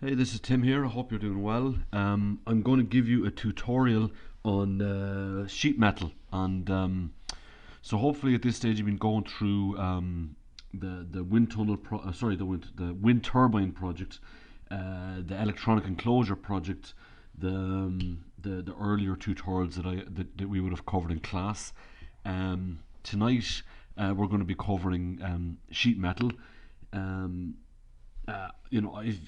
Hey, this is Tim here. I hope you're doing well. I'm going to give you a tutorial on sheet metal, and so hopefully at this stage you've been going through the wind tunnel, the wind turbine project, the electronic enclosure project, the earlier tutorials that we would have covered in class. Tonight we're going to be covering sheet metal. Um,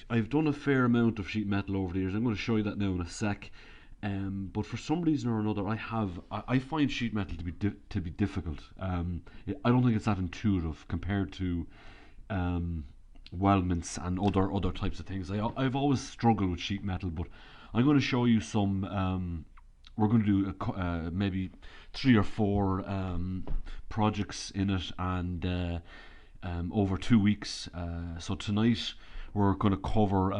I've done a fair amount of sheet metal over the years. I'm going to show you that now in a sec. But for some reason or another, I find sheet metal to be difficult. I don't think it's that intuitive compared to weldments and other types of things. I've always struggled with sheet metal, but I'm going to show you some. We're going to do maybe 3 or 4 projects in it, and over 2 weeks. So tonight we're going to cover.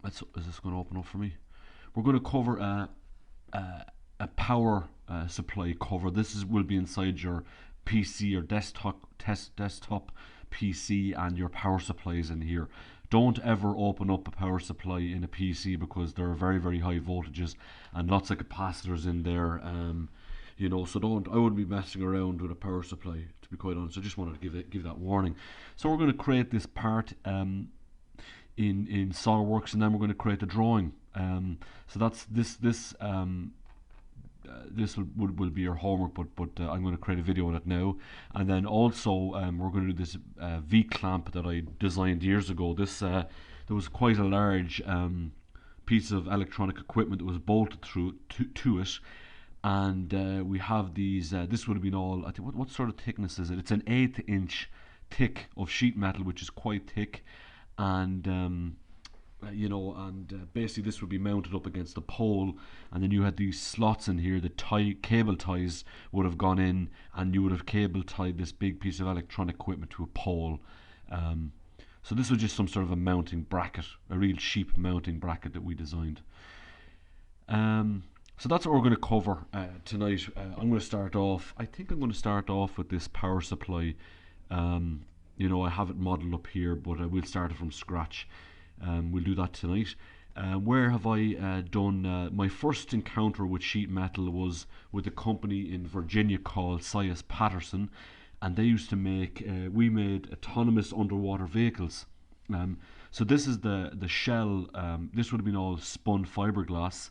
Is this going to open up for me? We're going to cover a power supply cover. Will be inside your PC or desktop PC, and your power supply is in here. Don't ever open up a power supply in a PC because there are very high voltages and lots of capacitors in there. So I wouldn't be messing around with a power supply, to be quite honest. I just wanted to give that warning. So we're going to create this part in Solidworks, and then we're going to create the drawing. So that's this will be your homework, but I'm going to create a video on it now. And then also we're going to do this V clamp that I designed years ago. There was quite a large piece of electronic equipment that was bolted through to it, and we have these. This would have been all. I think what sort of thickness is it? It's an 1/8 inch thick of sheet metal, which is quite thick, and basically this would be mounted up against the pole, and then you had these slots in here. The cable ties would have gone in, and you would have cable tied this big piece of electronic equipment to a pole. So this was just some sort of a mounting bracket, a real cheap mounting bracket that we designed. So that's what we're going to cover tonight. I'm going to start off. I think I'm going to start off with this power supply. I have it modeled up here, but I will start it from scratch. We'll do that tonight. Where have I done my first encounter with sheet metal was with a company in Virginia called C.S. Patterson, and they used to we made autonomous underwater vehicles. So this is the shell. This would have been all spun fiberglass,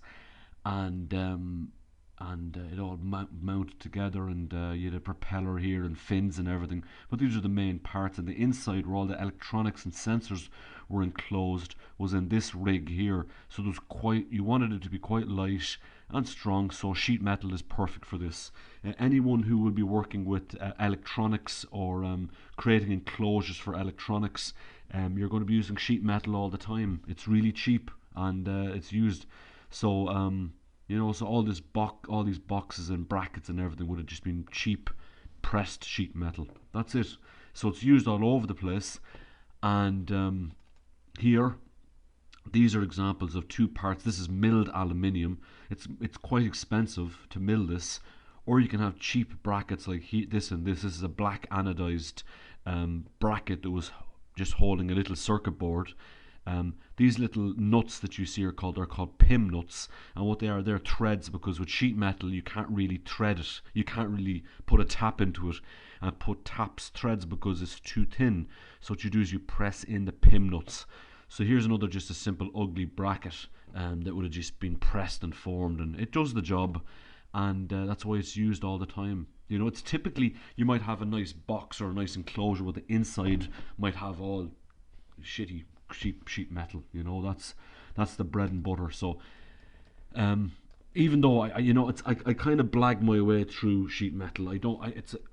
and it all mounted together, and you had a propeller here and fins and everything. But these are the main parts, and the inside where all the electronics and sensors were enclosed was in this rig here. So you wanted it to be quite light and strong, so sheet metal is perfect for this. Anyone who will be working with electronics or creating enclosures for electronics, you're going to be using sheet metal all the time. It's really cheap, and it's used. So so all these boxes and brackets and everything would have just been cheap pressed sheet metal. That's it. So it's used all over the place. And here, these are examples of 2 parts. This is milled aluminium. It's quite expensive to mill this, or you can have cheap brackets like this and this. This is a black anodized bracket that was just holding a little circuit board. These little nuts that you see they're called PIM nuts, and what they're threads, because with sheet metal you can't really thread it. You can't really put a tap into it and put threads because it's too thin. So what you do is you press in the PIM nuts. So here's just a simple ugly bracket that would have just been pressed and formed, and it does the job, and that's why it's used all the time. It's typically, you might have a nice box or a nice enclosure where the inside might have all shitty sheet metal. That's the bread and butter. So even though I kind of blag my way through sheet metal, I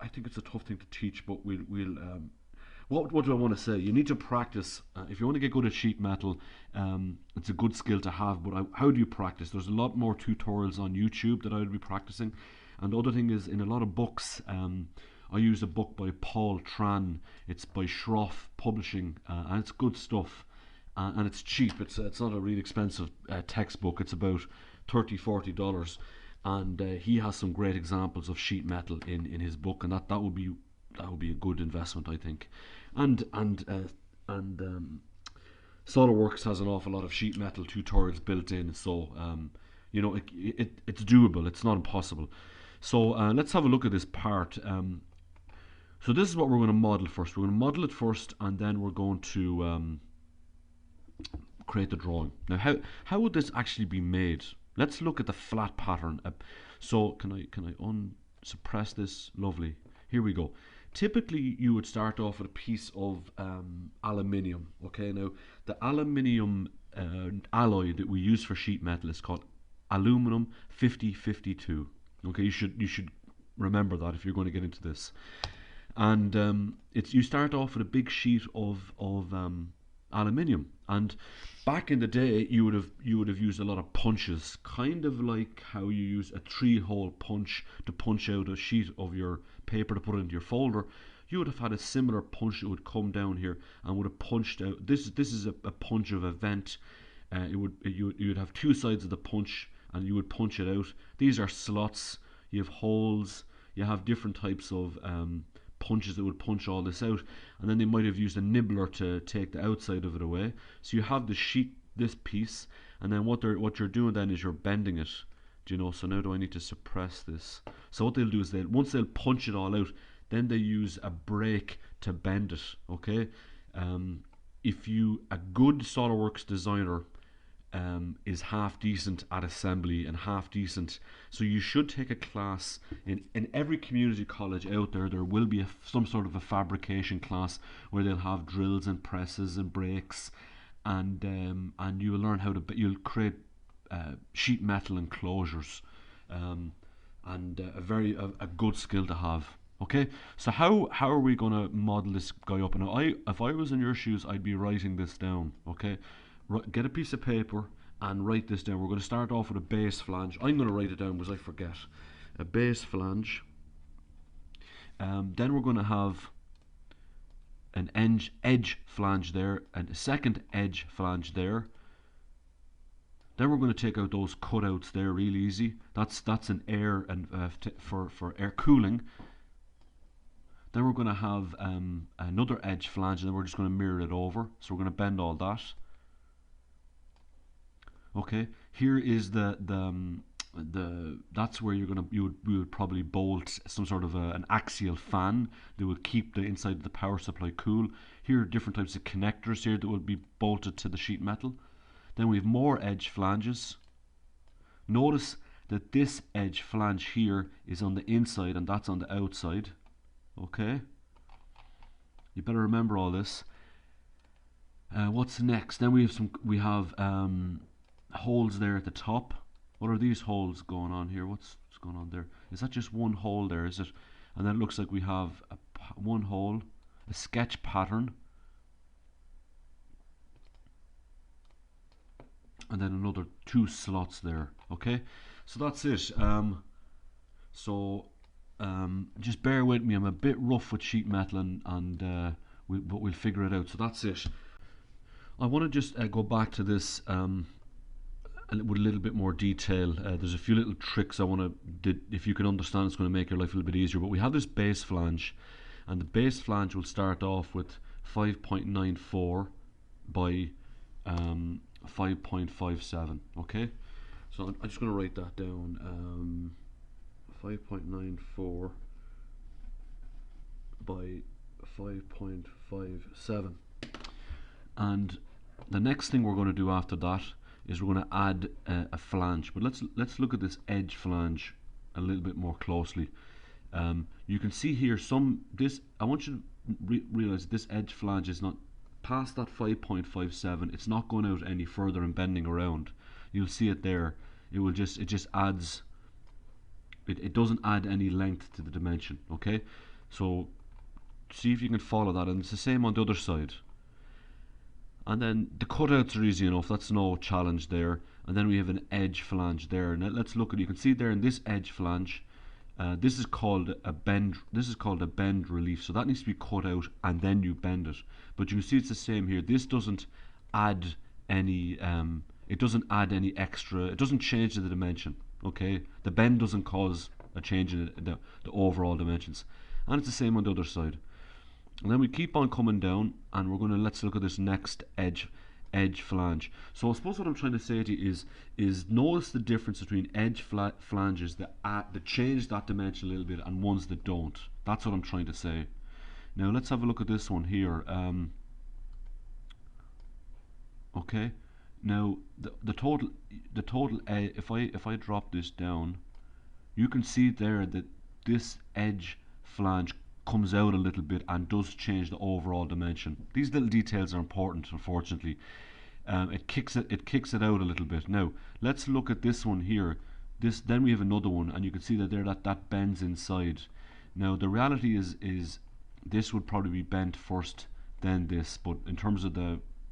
think it's a tough thing to teach, but what do I want to say? You need to practice. If you want to get good at sheet metal, it's a good skill to have, but how do you practice? There's a lot more tutorials on YouTube that I would be practicing, and the other thing is, in a lot of books, I use a book by Paul Tran. It's by Schroff Publishing, and it's good stuff, and it's cheap. It's not a really expensive textbook. It's about $30-40, and he has some great examples of sheet metal in his book, and that would be a good investment, I think. And SolidWorks has an awful lot of sheet metal tutorials built in, so you know, it's doable. It's not impossible. So let's have a look at this part. So this is what we're going to model first. We're going to model it first, and then we're going to create the drawing. Now, how would this actually be made? Let's look at the flat pattern. So can I unsuppress this? Lovely. Here we go. Typically, you would start off with a piece of aluminium. Okay, now the aluminium alloy that we use for sheet metal is called aluminum 5052. Okay, you should remember that if you're going to get into this. And you start off with a big sheet of aluminium. And back in the day, you would have used a lot of punches, kind of like how you use a 3-hole punch to punch out a sheet of your paper to put it into your folder. You would have had a similar punch that would come down here and would have punched out. This is a punch of a vent. You'd have two sides of the punch, and you would punch it out. These are slots. You have holes. You have different types of punches that would punch all this out, and then they might have used a nibbler to take the outside of it away. So you have the sheet, this piece, and then what you're doing then is you're bending it. Do you know? So now do I need to suppress this? So what they'll do is once they'll punch it all out, then they use a brake to bend it. Okay, a good SolidWorks designer is half decent at assembly and half decent. So you should take a class in every community college out there. There will be some sort of a fabrication class where they'll have drills and presses and brakes, and you will learn you'll create sheet metal enclosures, and a good skill to have. Okay, so how are we going to model this guy up? And if I was in your shoes, I'd be writing this down. Okay, get a piece of paper and write this down. We're going to start off with a base flange. I'm going to write it down because I forget. A base flange. Then we're going to have an edge flange there, and a second edge flange there. Then we're going to take out those cutouts there, real easy. That's an air and for air cooling. Then we're going to have another edge flange, and then we're just going to mirror it over. So we're going to bend all that. Okay, here is that's where you would probably bolt some sort of an axial fan that will keep the inside of the power supply cool. Here are different types of connectors here that will be bolted to the sheet metal. Then we have more edge flanges. Notice that this edge flange here is on the inside and that's on the outside. Okay, you better remember all this. What's next? Then we have holes there at the top. What are these holes going on here? What's going on there? Is that just one hole there, is it? And then it looks like we have one hole, a sketch pattern, and then another 2 slots there. Okay, so that's it. Just bear with me. I'm a bit rough with sheet metal, but we'll figure it out. So that's it. I want to just go back to this with a little bit more detail. There's a few little tricks I want to, if you can understand, it's going to make your life a little bit easier. But we have this base flange, and the base flange will start off with 5.94 by 5.57. Okay, so I'm just going to write that down. 5.94 by 5.57. And the next thing we're going to do after that is we're going to add a flange. But let's look at this edge flange a little bit more closely. You can see here I want you to realize this edge flange is not past that 5.57. It's not going out any further and bending around. You'll see it there. It just adds. It doesn't add any length to the dimension. Okay, so see if you can follow that, and it's the same on the other side. And then the cutouts are easy enough, that's no challenge there. And then we have an edge flange there. Now let's look at, you can see there in this edge flange, this is called a bend. This is called a bend relief. So that needs to be cut out and then you bend it. But you can see it's the same here. This doesn't add any. It doesn't add any extra. It doesn't change the dimension. Okay, the bend doesn't cause a change in the overall dimensions. And it's the same on the other side. And then we keep on coming down, and let's look at this next edge edge flange. So I suppose what I'm trying to say to you is notice the difference between edge flanges that change that dimension a little bit and ones that don't. That's what I'm trying to say. Now let's have a look at this one here. Okay. Now the total if I drop this down, you can see there that this edge flange comes out a little bit and does change the overall dimension. These little details are important, unfortunately. It kicks it out a little bit. Now let's look at this one here. Then we have another one, and you can see that there that bends inside. Now the reality is this would probably be bent first, then this. But in terms of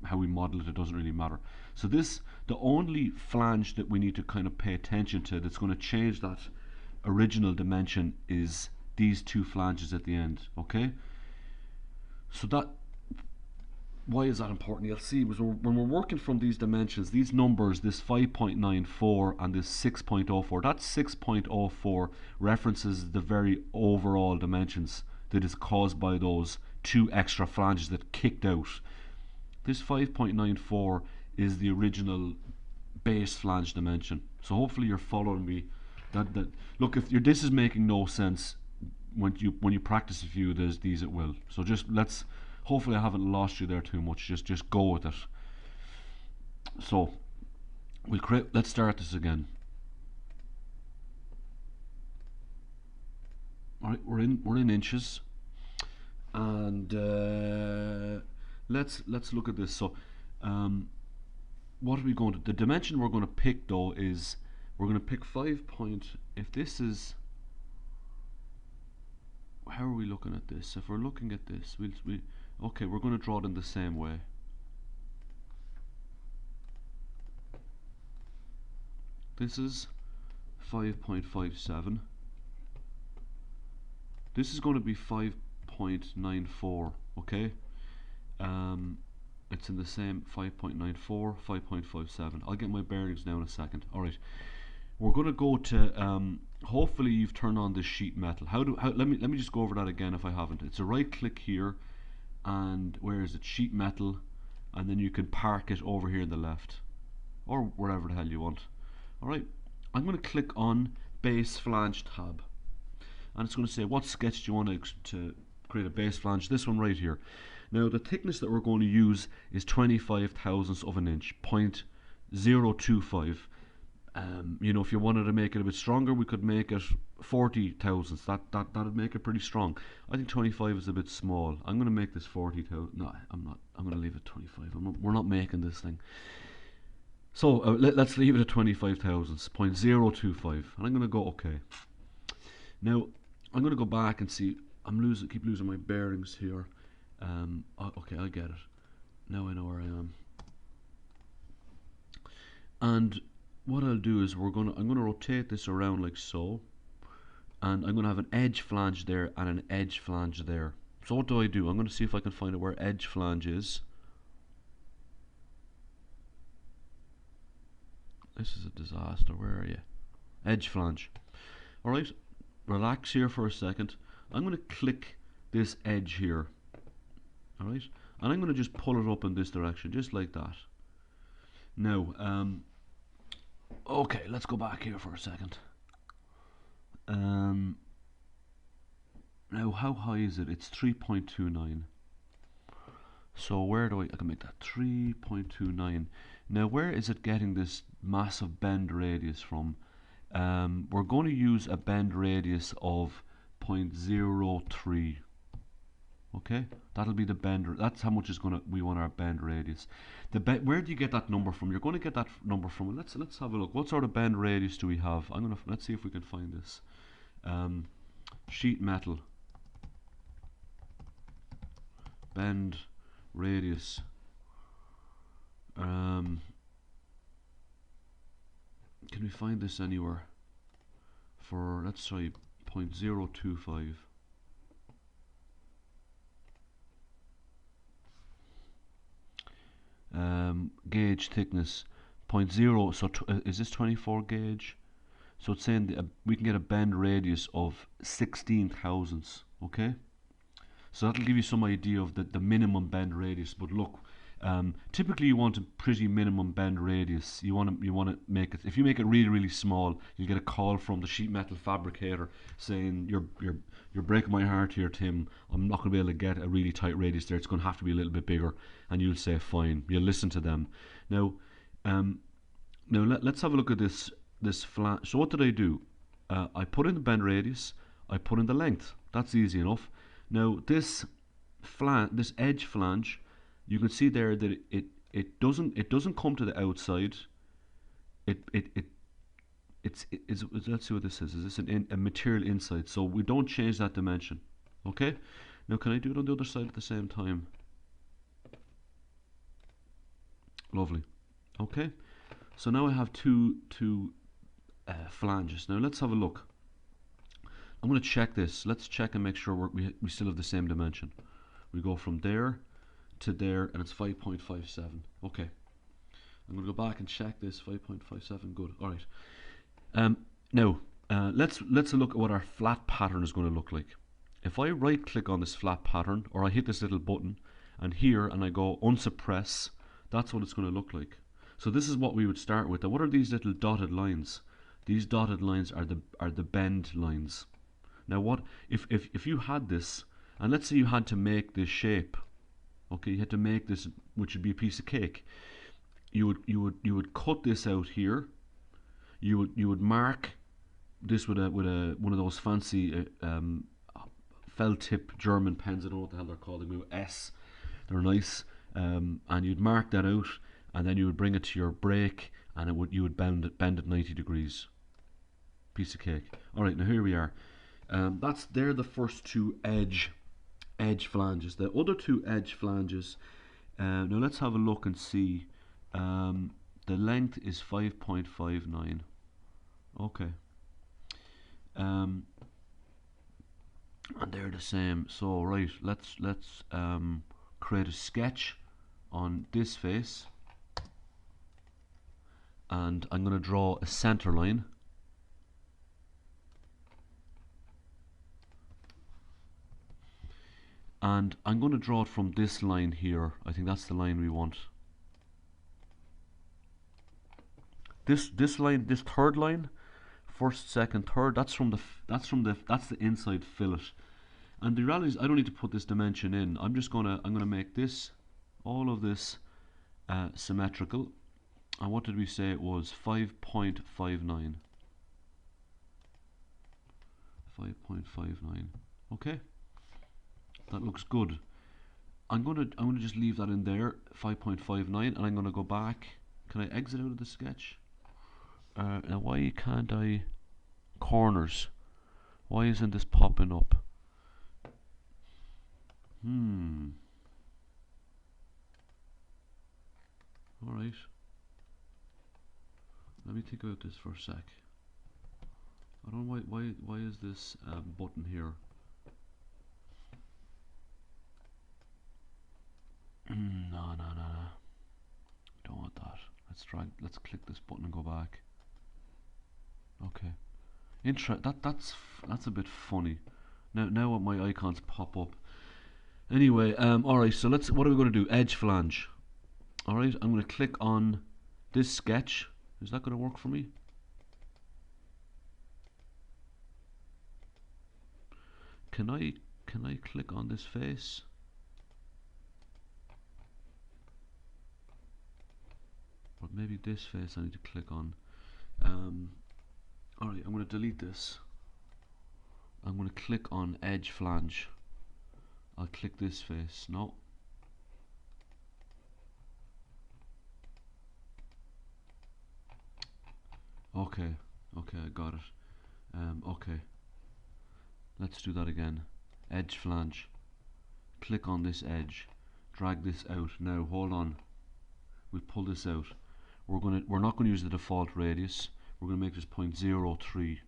how we model it, it doesn't really matter. So the only flange that we need to kind of pay attention to that's going to change that original dimension is these two flanges at the end. Okay. So why is that important? You'll see when we're working from these dimensions, these numbers, this 5.94 and this 6.04, that 6.04 references the very overall dimensions that is caused by those two extra flanges that kicked out. This 5.94 is the original base flange dimension. So hopefully you're following me. Look, if this is making no sense, when you practice a few of these, it will. So hopefully I haven't lost you there too much. Just go with it. So let's start this again. All right, we're in inches, and let's look at this. So what are we going to? The dimension we're going to pick though is we're going to pick 5 point. If this is, how are we looking at this? If we're looking at this, okay, we're going to draw it in the same way. This is 5.57. This is going to be 5.94. Okay. It's in the same 5.94, 5.57. I'll get my bearings now in a second. All right. We're going to go to. Hopefully you've turned on this sheet metal. Let me just go over that again if I haven't. It's a right click here, and where is it? Sheet metal, and then you can park it over here in the left, or wherever the hell you want. All right. I'm going to click on base flange tab, and it's going to say what sketch do you want to create a base flange. This one right here. Now the thickness that we're going to use is 25 thousandths of an inch, 0.025. You know, if you wanted to make it a bit stronger, we could make it 40 thousandths. That'd make it pretty strong. I think 25 is a bit small. I'm going to make this 40 thousand. No, I'm not. I'm going to leave it 25. We're not making this thing. So let's leave it at 25 thousandths, 0.025, and I'm going to go OK. Now I'm going to go back and see. Keep losing my bearings here. Okay, I get it. Now I know where I am. And what I'll do is I'm going to rotate this around like so, and I'm going to have an edge flange there and an edge flange there. So what do? I'm going to see if I can find out where edge flange is. This is a disaster. Where are you? Edge flange. Alright, relax here for a second. I'm going to click this edge here. Alright, and I'm going to just pull it up in this direction, just like that. Now, okay, let's go back here for a second. Now, how high is it? It's 3.29. So where do I can make that 3.29. Now, where is it getting this massive bend radius from? We're going to use a bend radius of 0.03. Okay, that'll be the bend. That's how much we want our bend radius. Where do you get that number from? You're going to get that number from. Let's have a look. What sort of bend radius do we have? Let's see if we can find this. Sheet metal bend radius. Can we find this anywhere? Let's try 0.025. Gauge thickness 0.0. So is this 24 gauge? So it's saying we can get a bend radius of 16 thousandths. Okay, so that'll give you some idea of the minimum bend radius. But look, Typically, you want a pretty minimum bend radius. You want to make it. If you make it really really small, you'll get a call from the sheet metal fabricator saying you're breaking my heart here, Tim. I'm not going to be able to get a really tight radius there. It's going to have to be a little bit bigger, and you'll say fine. You'll listen to them. Now, let's have a look at this flange. So what did I do? I put in the bend radius. I put in the length. That's easy enough. Now this edge flange, you can see there that it doesn't come to the outside. It's let's see what this is. Is this a material inside? So we don't change that dimension. Okay. Now can I do it on the other side at the same time? Lovely. Okay. So now I have two flanges. Now let's have a look. I'm going to check this. Let's check and make sure we still have the same dimension. We go from there to there, and it's 5.57. Okay. I'm going to go back and check this. 5.57. Good. All right. Now let's look at what our flat pattern is going to look like. If I right click on this flat pattern, or I hit this little button, and here, and I go unsuppress, that's what it's going to look like. So this is what we would start with. Now, what are these little dotted lines? These dotted lines are the bend lines. Now, what if you had this, and let's say you had to make this shape, okay, you had to make this, which would be a piece of cake. You would cut this out here. You would mark this with one of those fancy felt tip German pens. I don't know what the hell they're called. They move S. They're nice, and you'd mark that out, and then you would bring it to your break, and you would bend it 90 degrees. Piece of cake. All right, now here we are. They're the first two edge flanges. The other two edge flanges. Now let's have a look and see. The length is 5.59. Okay. And they're the same. So right, let's create a sketch on this face, and I'm going to draw a center line. And I'm going to draw it from this line here. I think that's the line we want. This line, this third line, first, second, third. That's the inside fillet. And the reality is, I don't need to put this dimension in. I'm gonna make this, all of this, symmetrical. And what did we say it was? 5.59. 5.59. Okay. That looks good. I'm gonna just leave that in there, 5.59, and I'm gonna go back. Can I exit out of the sketch? Now why can't I corners? Why isn't this popping up? All right. Let me think about this for a sec. I don't know why is this button here? No. Don't want that. Let's click this button and go back. Okay. That's a bit funny. Now my icons pop up. Anyway, alright, so what are we going to do? Edge flange. Alright, I'm going to click on this sketch. Is that going to work for me? Can I click on this face? Or maybe this face I need to click on. Alright, I'm going to delete this. I'm going to click on edge flange. I'll click this face. No. Okay, I got it. Okay. Let's do that again. Edge flange. Click on this edge. Drag this out. Now hold on. We'll pull this out. We're not going to use the default radius. We're going to make this 0.03.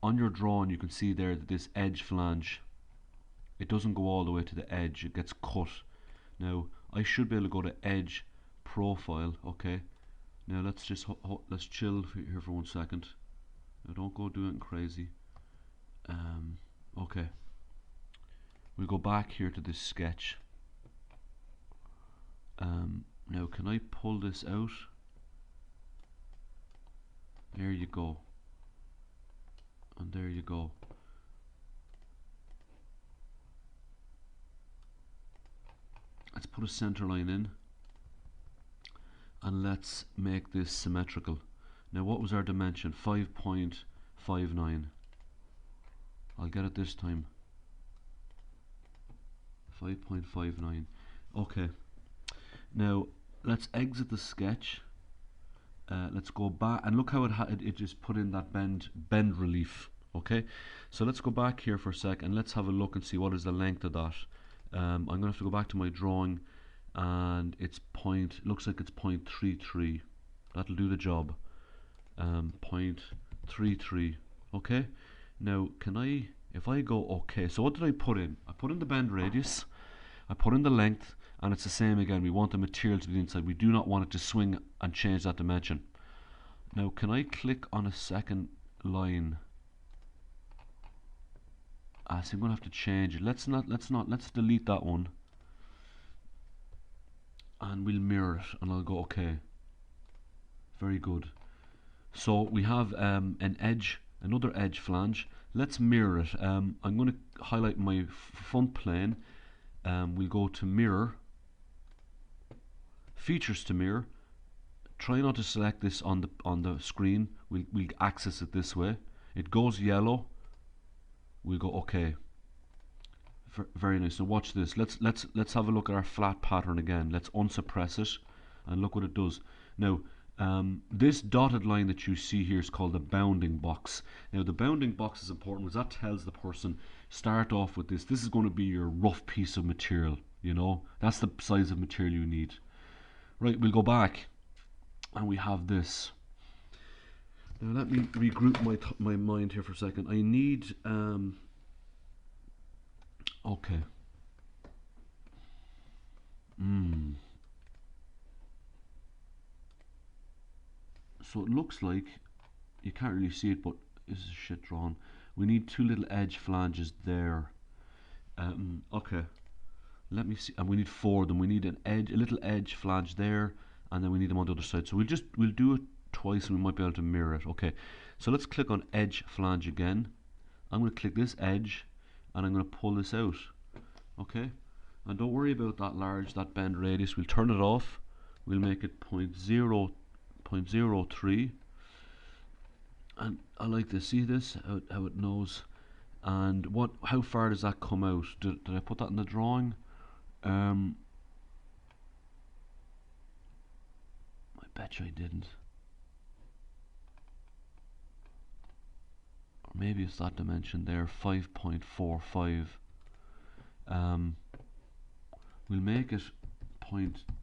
On your drawing, you can see there that this edge flange, it doesn't go all the way to the edge. It gets cut. Now I should be able to go to edge profile. Okay. Now let's just let's chill here for 1 second. Now don't go doing crazy. Okay. We'll go back here to this sketch. Now can I pull this out? There you go. And there you go. Let's put a center line in. And let's make this symmetrical. Now what was our dimension? 5.59. I'll get it this time. 5.59. Okay. Now let's exit the sketch. Let's go back and look how it just put in that bend relief. Okay. So let's go back here for a sec and let's have a look and see what is the length of that. I'm going to have to go back to my drawing, and it's looks like it's 0.33. That'll do the job. 0.33. Okay. Now can I, if I go okay, so what did I put in? I put in the bend radius, I put in the length, and it's the same again. We want the material to be inside. We do not want it to swing and change that dimension. Now can I click on a second line? So I'm gonna have to change it. Let's delete that one. And we'll mirror it, and I'll go okay. Very good. So we have an edge, another edge flange. Let's mirror it. I'm going to highlight my front plane. We'll go to mirror, features to mirror. Try not to select this on the screen. We'll access it this way. It goes yellow. We'll go okay. Very nice. Now watch this. Let's have a look at our flat pattern again. Let's unsuppress it and look what it does. Now this dotted line that you see here is called the bounding box. Now the bounding box is important because that tells the person, start off with this. This is going to be your rough piece of material. You know, that's the size of material you need. Right, we'll go back and we have this. Now let me regroup my mind here for a second. I need okay. So it looks like, you can't really see it, but this is shit drawn. We need two little edge flanges there. Okay. Let me see. And we need four of them. We need a little edge flange there, and then we need them on the other side. So we'll do it twice, and we might be able to mirror it. Okay. So let's click on edge flange again. I'm going to click this edge, and I'm going to pull this out. Okay. And don't worry about that bend radius. We'll turn it off. We'll make it 0.03. And I like to see this, how it knows. And how far does that come out? Did I put that in the drawing? I bet you I didn't. Or maybe it's that dimension there, 5.45. We'll make it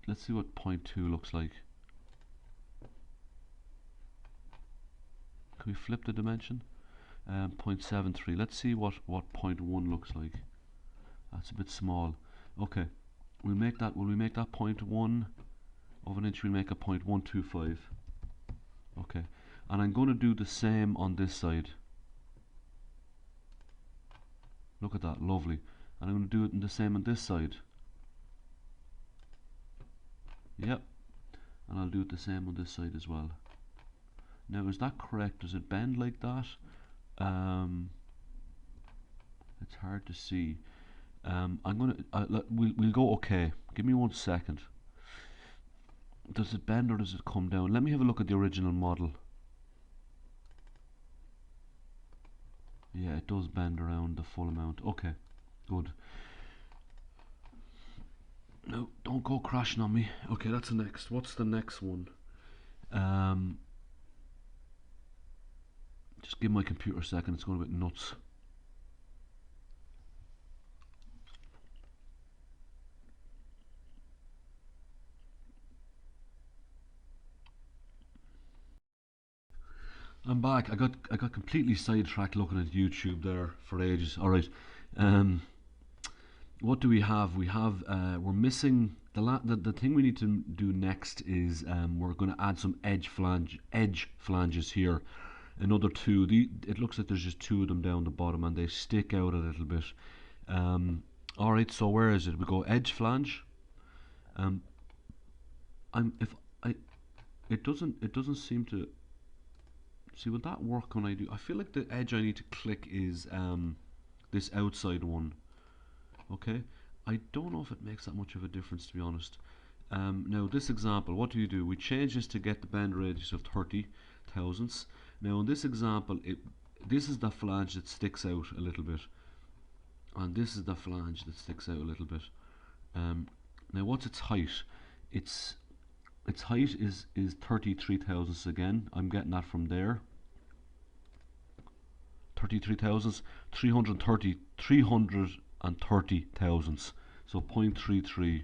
let's see what 0.2 looks like. Can we flip the dimension? 0.73. Let's see what 0.1 looks like. That's a bit small. Okay, we'll make that. Will we make that 0.1 of an inch? We'll make a 0.125. Okay, and I'm going to do the same on this side. Look at that, lovely. And I'm going to do it in the same on this side. Yep, and I'll do it the same on this side as well. Now, is that correct? Does it bend like that? It's hard to see. We'll go okay. Give me 1 second. Does it bend or does it come down? Let me have a look at the original model. Yeah, it does bend around the full amount. Okay, good. No, don't go crashing on me. Okay, that's the next. What's the next one? Just give my computer a second, it's going a bit nuts. I'm back. I got completely sidetracked looking at YouTube there for ages. Alright. What do we have? We have we're missing the thing we need to do next is we're going to add some edge flanges here. Another two. It looks like there's just two of them down the bottom, and they stick out a little bit. Alright, so where is it? We go edge flange. if I it doesn't seem to see, would that work when I do? I feel like the edge I need to click is this outside one. Okay, I don't know if it makes that much of a difference, to be honest. Now this example, what do? We change this to get the bend radius of 30 thousandths. Now in this example, this is the flange that sticks out a little bit, and this is the flange that sticks out a little bit. Now what's its height? Its height is 33 thousandths again. I'm getting that from there. 33 thousandths, 330 thousandths. So 0.33.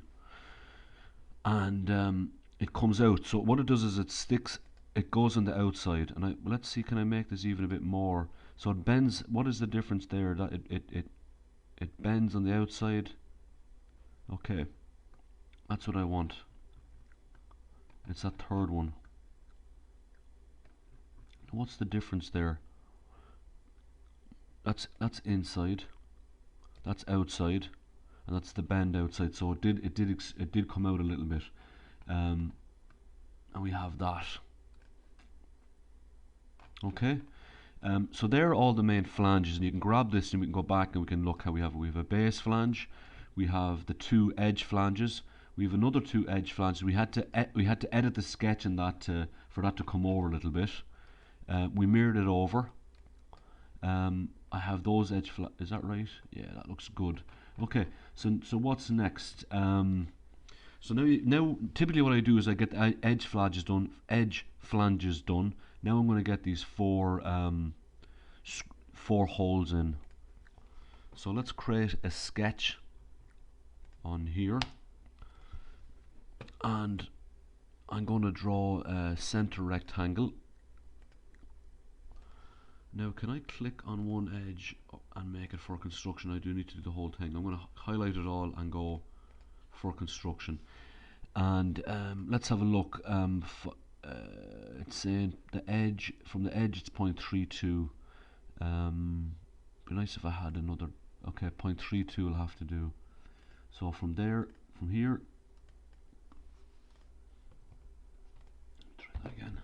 And it comes out. So what it does is it sticks, it goes on the outside. And let's see, can I make this even a bit more? So it bends. What is the difference there? That it bends on the outside. Okay, that's what I want. It's that third one. What's the difference there? That's inside. That's outside, and that's the bend outside. So it did come out a little bit, and we have that. Okay. So there are all the main flanges, and you can grab this and we can go back and we can look how we have a base flange, we have the 2 edge flanges, we have another 2 edge flanges. We had to edit the sketch in that for that to come over a little bit. We mirrored it over. I have those edge is that right? Yeah, that looks good. Okay, so what's next? So now typically what I do is I get the edge flanges done. Now I'm going to get these 4 holes in. So let's create a sketch on here, and I'm going to draw a center rectangle. Now can I click on one edge and make it for construction? I do need to do the whole thing. I'm going to highlight it all and go for construction. And let's have a look. It's saying the edge, from the edge it's 0.32. Be nice if I had another. Okay, 0.32 will have to do. So from here, try that again.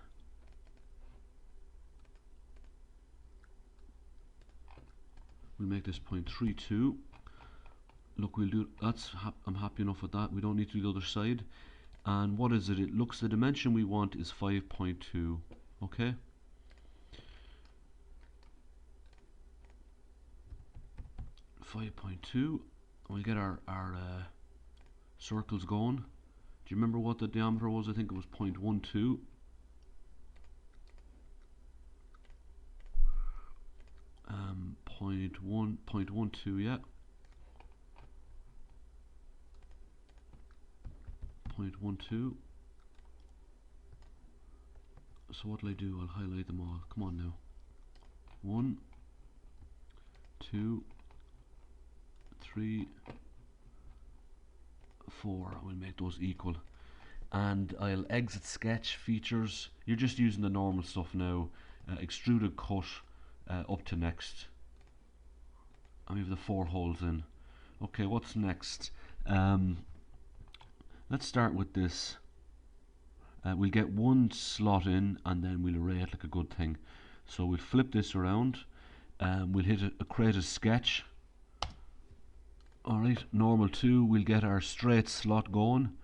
We'll make this 0.32. Look, we'll do that's. I'm happy enough with that. We don't need to do the other side. And what is it? It looks, the dimension we want is 5.2. Okay. We'll get our circles going. Do you remember what the diameter was? I think it was 0.12. Point 0.12, yeah. 0.12. So what will I do? I'll highlight them all. Come on now. 1, 2, 3, 4. I will make those equal. And I'll exit sketch features. You're just using the normal stuff now. Extruded cut up to next. And we have the 4 holes in. Okay, what's next? Let's start with this. We'll get 1 slot in and then we'll array it like a good thing. So we'll flip this around. We'll hit create a sketch. Alright, normal 2. We'll get our straight slot going.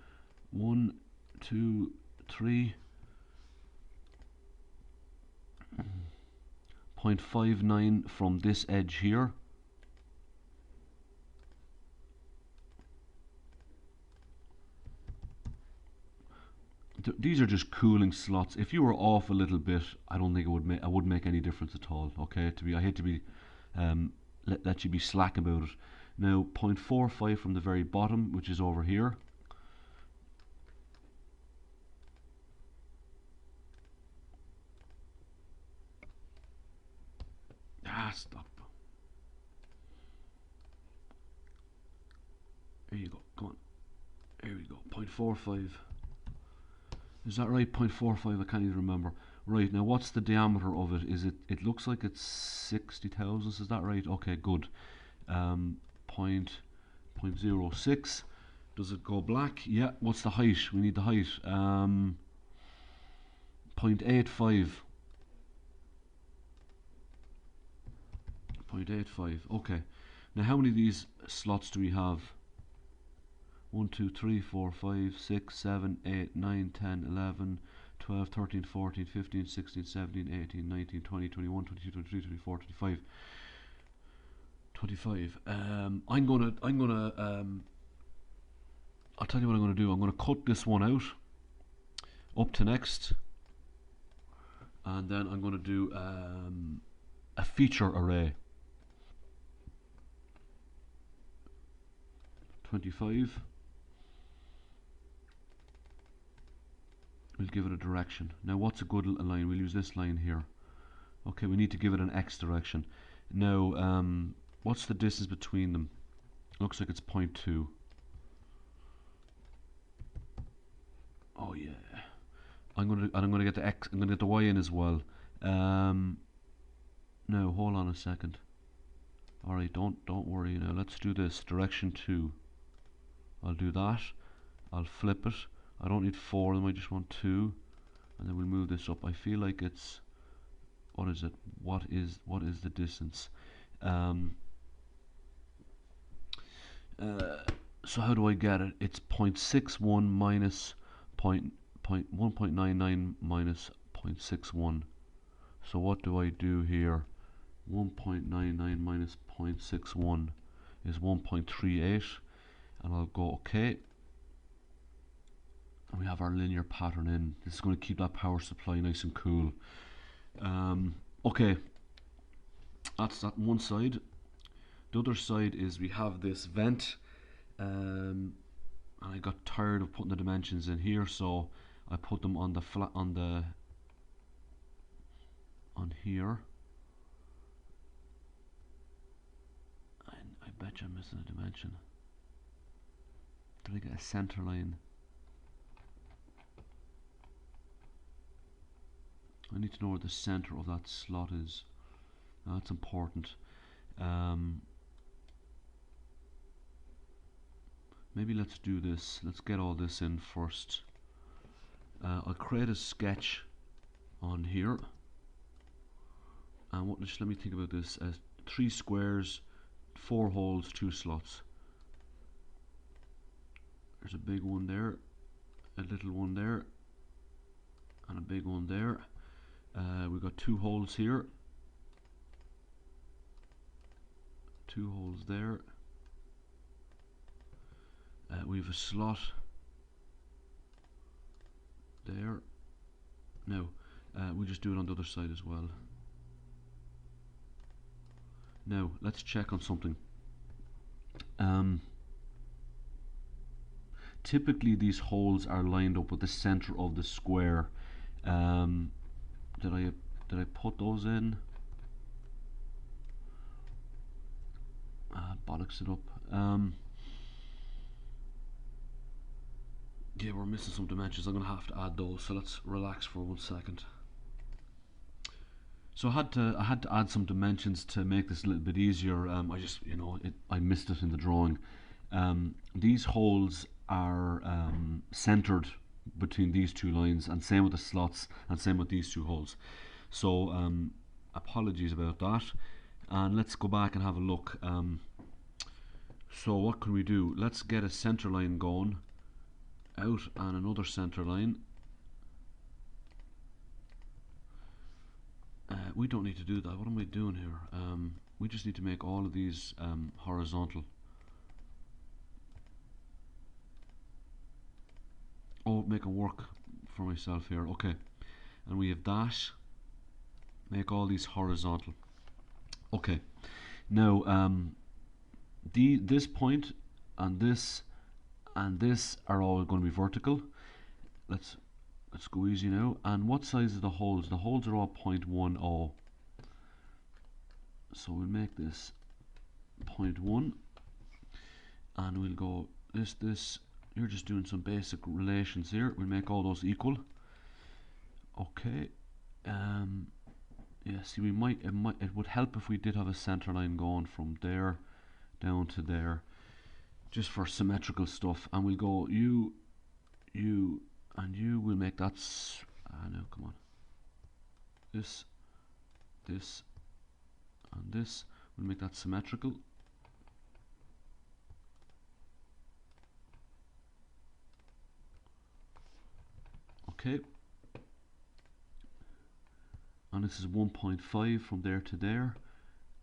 1, 2, 3. 0.59 from this edge here. These are just cooling slots. If you were off a little bit, I don't think it would make. I wouldn't make any difference at all. Okay, I hate to be let you be slack about it. Now 0.45 from the very bottom, which is over here. Stop. There you go. Come on. There we go. 0.45. Is that right? 0.45. I can't even remember. Right, now what's the diameter of it? Is it looks like it's 60 thousandths. Is that right? Okay, good. 0.06. Does it go black? Yeah. What's the height? We need the height. 0.85. 0.85. Okay. Now how many of these slots do we have? 1, 2, 3, 4, 5, 6, 7, 8, 9, 10, 11, 12, 13, 14, 15, 16, 17, 18, 19, 20, 21, 22, 23, 24, 25. 25. I'll tell you what I'm gonna do. I'm gonna cut this one out up to next, and then I'm gonna do a feature array. 25. We'll give it a direction. Now what's a good line? We'll use this line here. Okay, we need to give it an X direction. Now what's the distance between them? Looks like it's 0.2. Oh yeah. I'm gonna get the X. I'm gonna get the Y in as well. No, hold on a second. All right, don't worry. Now let's do this. Direction 2. I'll do that. I'll flip it. I don't need 4 of them. I just want 2, and then we'll move this up. I feel like it's, what is it? What is the distance? So how do I get it? It's 0.61 minus 1.99 minus 0.61. So what do I do here? 1.99 minus 0.61 is 1.38, and I'll go OK. And we have our linear pattern in. This is going to keep that power supply nice and cool. Okay, that's that one side. The other side is we have this vent, and I got tired of putting the dimensions in here, so I put them on the on here. And I bet you I'm missing a dimension. Did I get a center line? I need to know where the center of that slot is. That's important. Maybe let's do this. Let's get all this in first. I'll create a sketch on here. And just let me think about this. 3 squares, 4 holes, 2 slots. There's a big one there, a little one there, and a big one there. We've got 2 holes here, 2 holes there. We have a slot there. Now we'll just do it on the other side as well. Now let's check on something. Typically these holes are lined up with the center of the square. Did I put those in? Bollocks it up. Yeah, we're missing some dimensions. I'm gonna have to add those, so let's relax for 1 second. So I had to add some dimensions to make this a little bit easier. I just, I missed it in the drawing. These holes are centered between these 2 lines, and same with the slots, and same with these 2 holes. So apologies about that, and let's go back and have a look. So what can we do? Let's get a center line going out and another center line. We don't need to do that. What am I doing here? We just need to make all of these horizontal. Oh, make it work for myself here. Okay, and we have that. Make all these horizontal. Okay, now this point and this are all going to be vertical. Let's go easy now. And what size are the holes? The holes are all 0.10. So we'll make this 0.1, and we'll go this. You're just doing some basic relations here. We'll make all those equal. Okay. Yeah. See, it would help if we did have a center line going from there down to there. just for symmetrical stuff, and we'll go you, you, and you. We'll make that. No, come on. This, this, and this. We'll make that symmetrical. Okay. And this is 1.5 from there to there.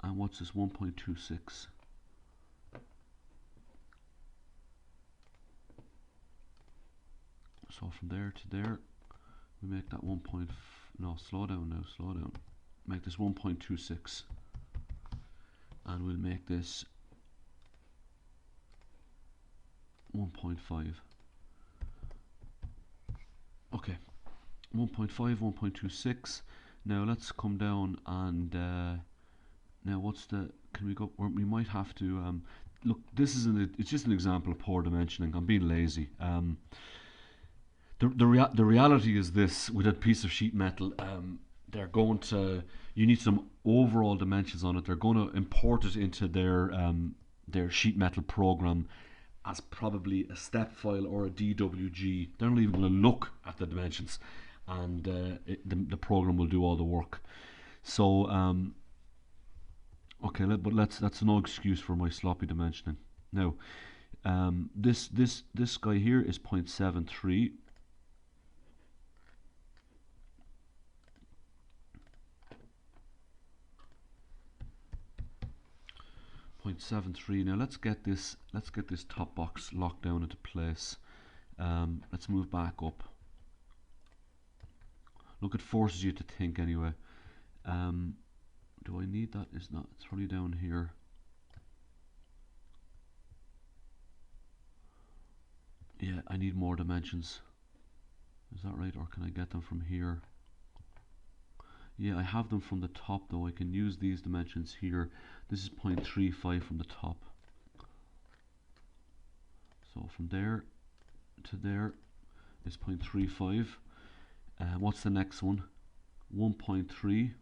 And what's this? 1.26. So from there to there, we make that 1. No, slow down now, slow down. Make this 1.26, and we'll make this 1.5. Okay, 1.5, 1.26. Now let's come down and now what's the? Can we go? Or we might have to look. This is it's just an example of poor dimensioning. I'm being lazy. The reality is this: with a piece of sheet metal, they're going to, you need some overall dimensions on it. They're going to import it into their sheet metal program as probably a step file or a DWG. They're not even going to look at the dimensions, and the program will do all the work. So okay, but that's no excuse for my sloppy dimensioning. Now this guy here is 0.73. 0.73. Now let's get this top box locked down into place. Let's move back up. Look, it forces you to think anyway. Do I need that? It's not. It's probably down here. Yeah, I need more dimensions. Is that right, or can I get them from here? Yeah, I have them from the top though. I can use these dimensions here. This is 0.35 from the top. So from there to there is 0.35. What's the next one? 1.3.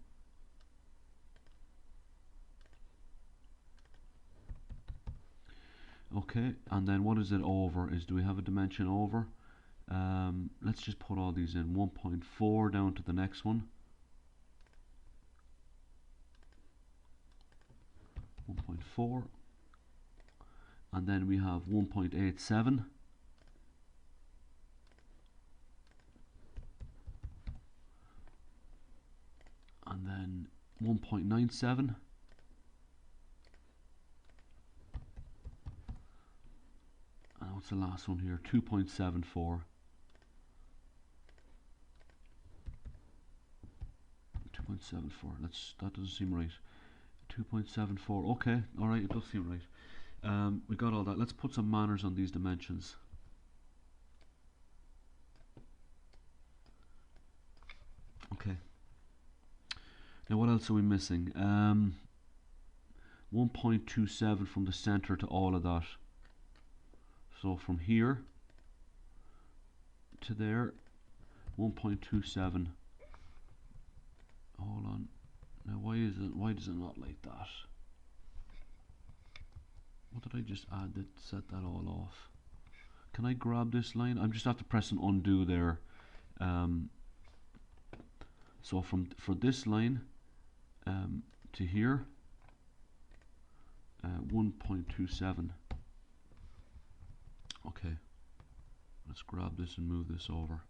Okay, and then what is it over? Do we have a dimension over? Let's just put all these in. 1.4 down to the next one. 1.4, and then we have 1.87, and then 1.97, and what's the last one here? 2.74. 2.74. That doesn't seem right. 2.74. Okay, all right, it does seem right. We got all that. Let's put some manners on these dimensions. Okay. Now what else are we missing? 1.27 from the center to all of that. So from here to there, 1.27. Hold on. Now why does it not like that? What did I just add that set that all off? Can I grab this line? I'm just have to press and undo there. So for this line to here, 1.27. Okay, let's grab this and move this over.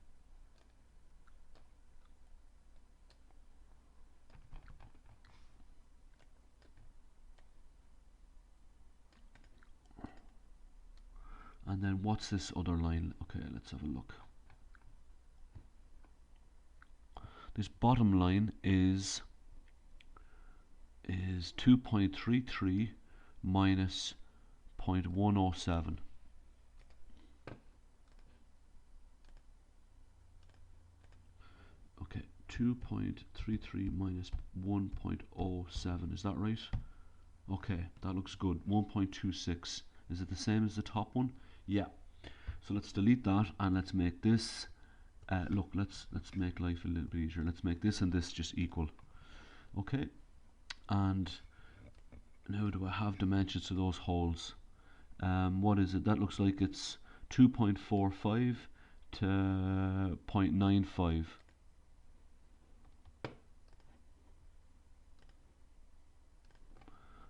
And then what's this other line? Okay, let's have a look. This bottom line is 2.33 minus 0.107. Okay, 2.33 minus 1.07. Is that right? Okay, that looks good. 1.26. Is it the same as the top one? Yeah. So let's delete that and let's make this. Look, let's make life a little bit easier. Let's make this and this just equal. Okay. And now do I have dimensions to those holes? What is it? That looks like it's 2.45 to 0.95.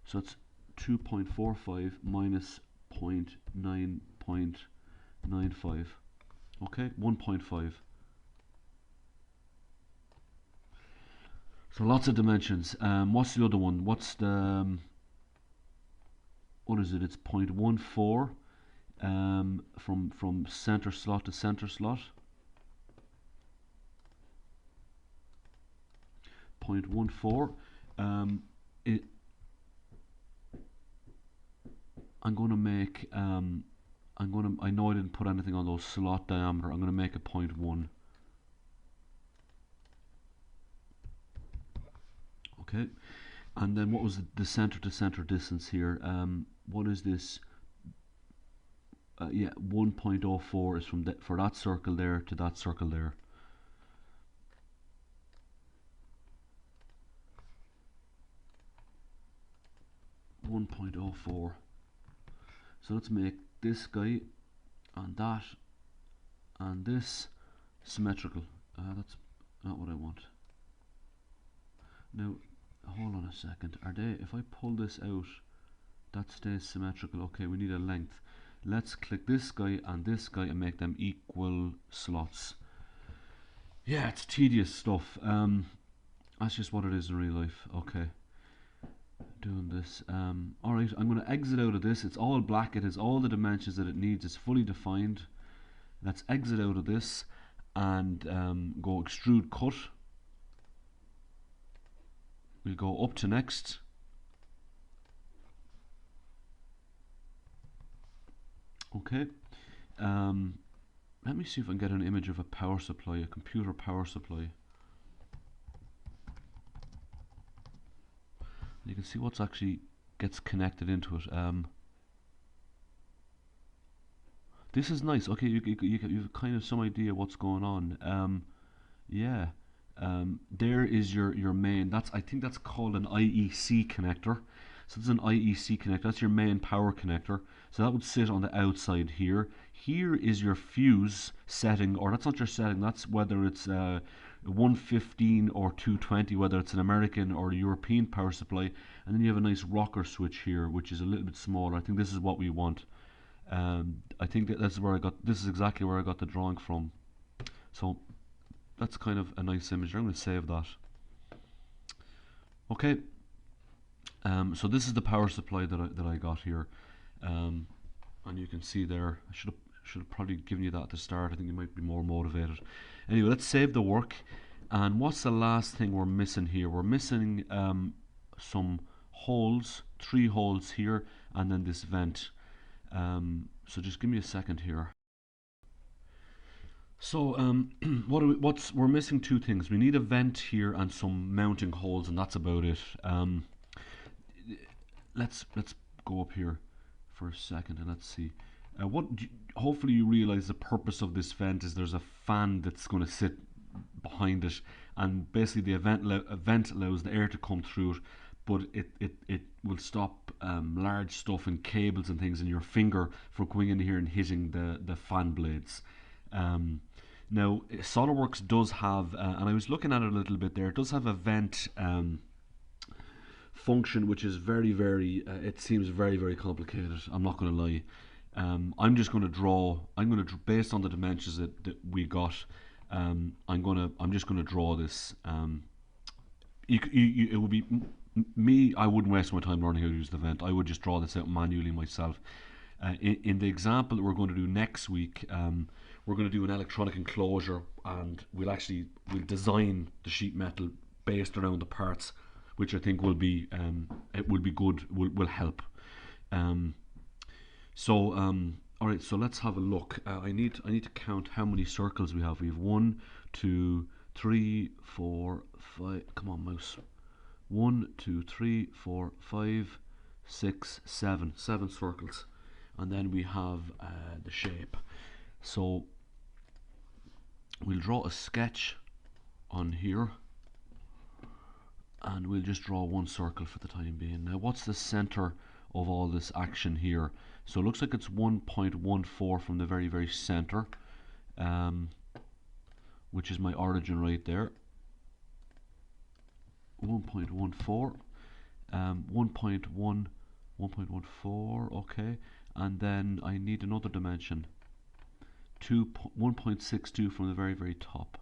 So it's 2.45 minus 0.9.95. Okay, 1.5. So lots of dimensions. What's the other one? What's the what is it? It's 0.14 from center slot to center slot. 0.14. I'm going to make I know I didn't put anything on those slot diameter. I'm going to make a 0.1. Okay, and then what was the center to center distance here? What is this? Yeah, 1.04 is from for that circle there to that circle there. .04. So let's make this guy and that and this symmetrical. That's not what I want. Now, hold on a second. Are they? If I pull this out, that stays symmetrical. Okay, we need a length. Let's click this guy and make them equal slots. Yeah, it's tedious stuff. That's just what it is in real life. Okay. Doing this. Alright, I'm going to exit out of this. It's all black. It has all the dimensions that it needs. It's fully defined. Let's exit out of this and go extrude cut. We'll go up to next. Okay. Let me see if I can get an image of a power supply, a computer power supply. You can see what's actually gets connected into it. This is nice. Okay, you've kind of some idea what's going on. Yeah. There is your main. I think that's called an IEC connector. So this is an IEC connector. That's your main power connector. So that would sit on the outside here. Here is your fuse setting, or that's not your setting. That's whether it's 115 or 220, whether it's an American or a European power supply. And then you have a nice rocker switch here, which is a little bit smaller. I think this is what we want. I think that's where I got. This is exactly where I got the drawing from. So that's kind of a nice image. I'm going to save that. Okay. So this is the power supply that I got here, and you can see there. I should have probably given you that at the start. I think you might be more motivated. Anyway, let's save the work. And what's the last thing we're missing here? We're missing some holes, 3 holes here, and then this vent. So just give me a second here. So we're missing 2 things. We need a vent here and some mounting holes, and that's about it. Let's go up here for a second and let's see. Hopefully you realize the purpose of this vent is there's a fan that's going to sit behind it, and basically the vent allows the air to come through it, but it will stop large stuff and cables and things in your finger from going in here and hitting the fan blades. Now Solidworks does have, and I was looking at it a little bit there, it does have a vent function which is very it seems very complicated. I'm not going to lie. I'm just going to draw. Based on the dimensions that we got. I'm just going to draw this. It would be me. I wouldn't waste my time learning how to use the vent. I would just draw this out manually myself. In the example that we're going to do next week, we're going to do an electronic enclosure, and we'll design the sheet metal based around the parts, which I think will be good, will help. All right, so let's have a look. I need to count how many circles we have. We have 1, 2, 3, 4, 5. Come on, mouse. 1, 2, 3, 4, 5, 6, 7. 7 circles, and then we have the shape. So we'll draw a sketch on here, and we'll just draw 1 circle for the time being. Now, what's the center of all this action here. So it looks like it's 1.14 from the very, very center, which is my origin right there. 1.14, 1.14, okay, and then I need another dimension, 1.62 from the very, very top.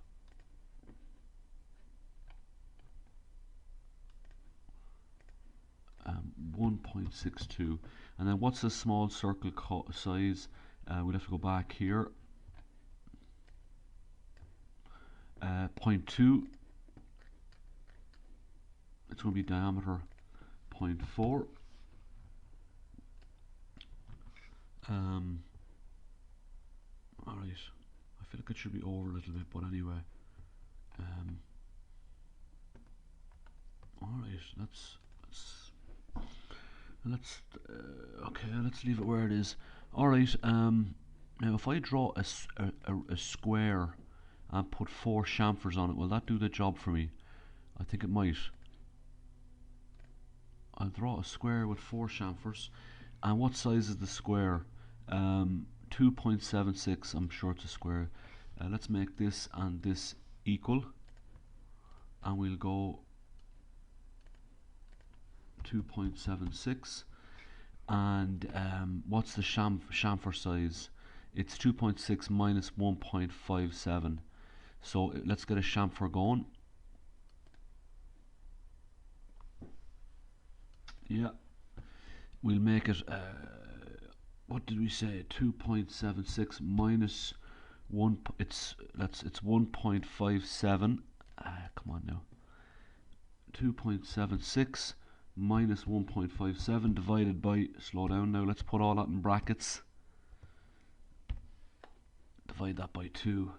Um, 1.62, and then what's the small circle size? We'll have to go back here. 0.2. It's going to be diameter 0.4. Alright, I feel like it should be over a little bit, but anyway. Alright, okay, let's leave it where it is. Alright, now if I draw a square and put 4 chamfers on it, will that do the job for me? I think it might. I'll draw a square with 4 chamfers. And what size is the square? 2.76, I'm sure it's a square. Let's make this and this equal. And we'll go 2.76. And what's the chamfer size? It's 2.6 minus 1.57. So let's get a chamfer going. Yeah, we'll make it, what did we say, 2.76 minus 1, it's 1.57, come on now, 2.76 minus 1.57 divided by, slow down now, let's put all that in brackets, divide that by 2.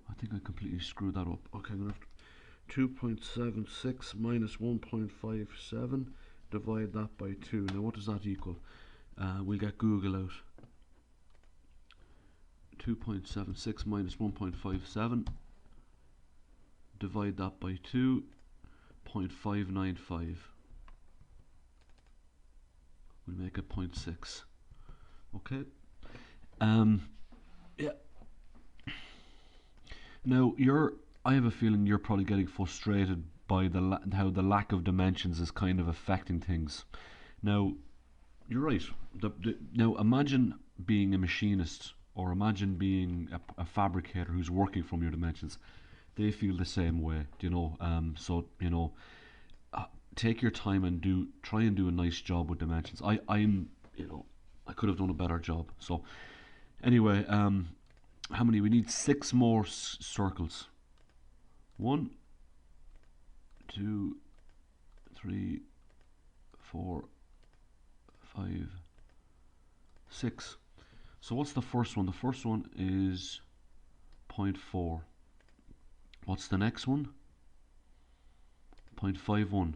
I think I completely screwed that up. Okay, I'm going to have to 2.76 minus 1.57, divide that by 2. Now what does that equal? We'll get Google out. 2.76 minus 1.57, divide that by 2, 0.595. We'll make it 0.6. Okay. Yeah. Now I have a feeling you're probably getting frustrated by how the lack of dimensions is kind of affecting things. Now, you're right. Now imagine being a machinist, or imagine being a fabricator who's working from your dimensions. They feel the same way, you know. So you know, take your time and try and do a nice job with dimensions. I'm you know, I could have done a better job. So anyway, how many? We need 6 more circles. 1, 2, 3, 4, 5, 6. So what's the first one? The first one is 0.4. What's the next one? 0.51.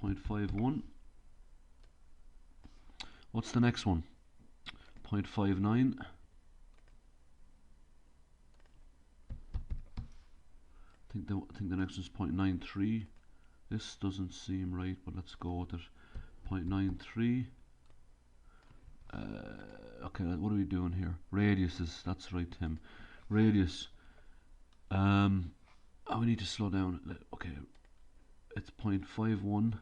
0.51. What's the next one? 0.59. I think the next one's 0.93. This doesn't seem right, but let's go with it. 0.93. Okay, what are we doing here? Radiuses. That's right, Tim. Radius. Oh, we need to slow down. Okay, it's 0.51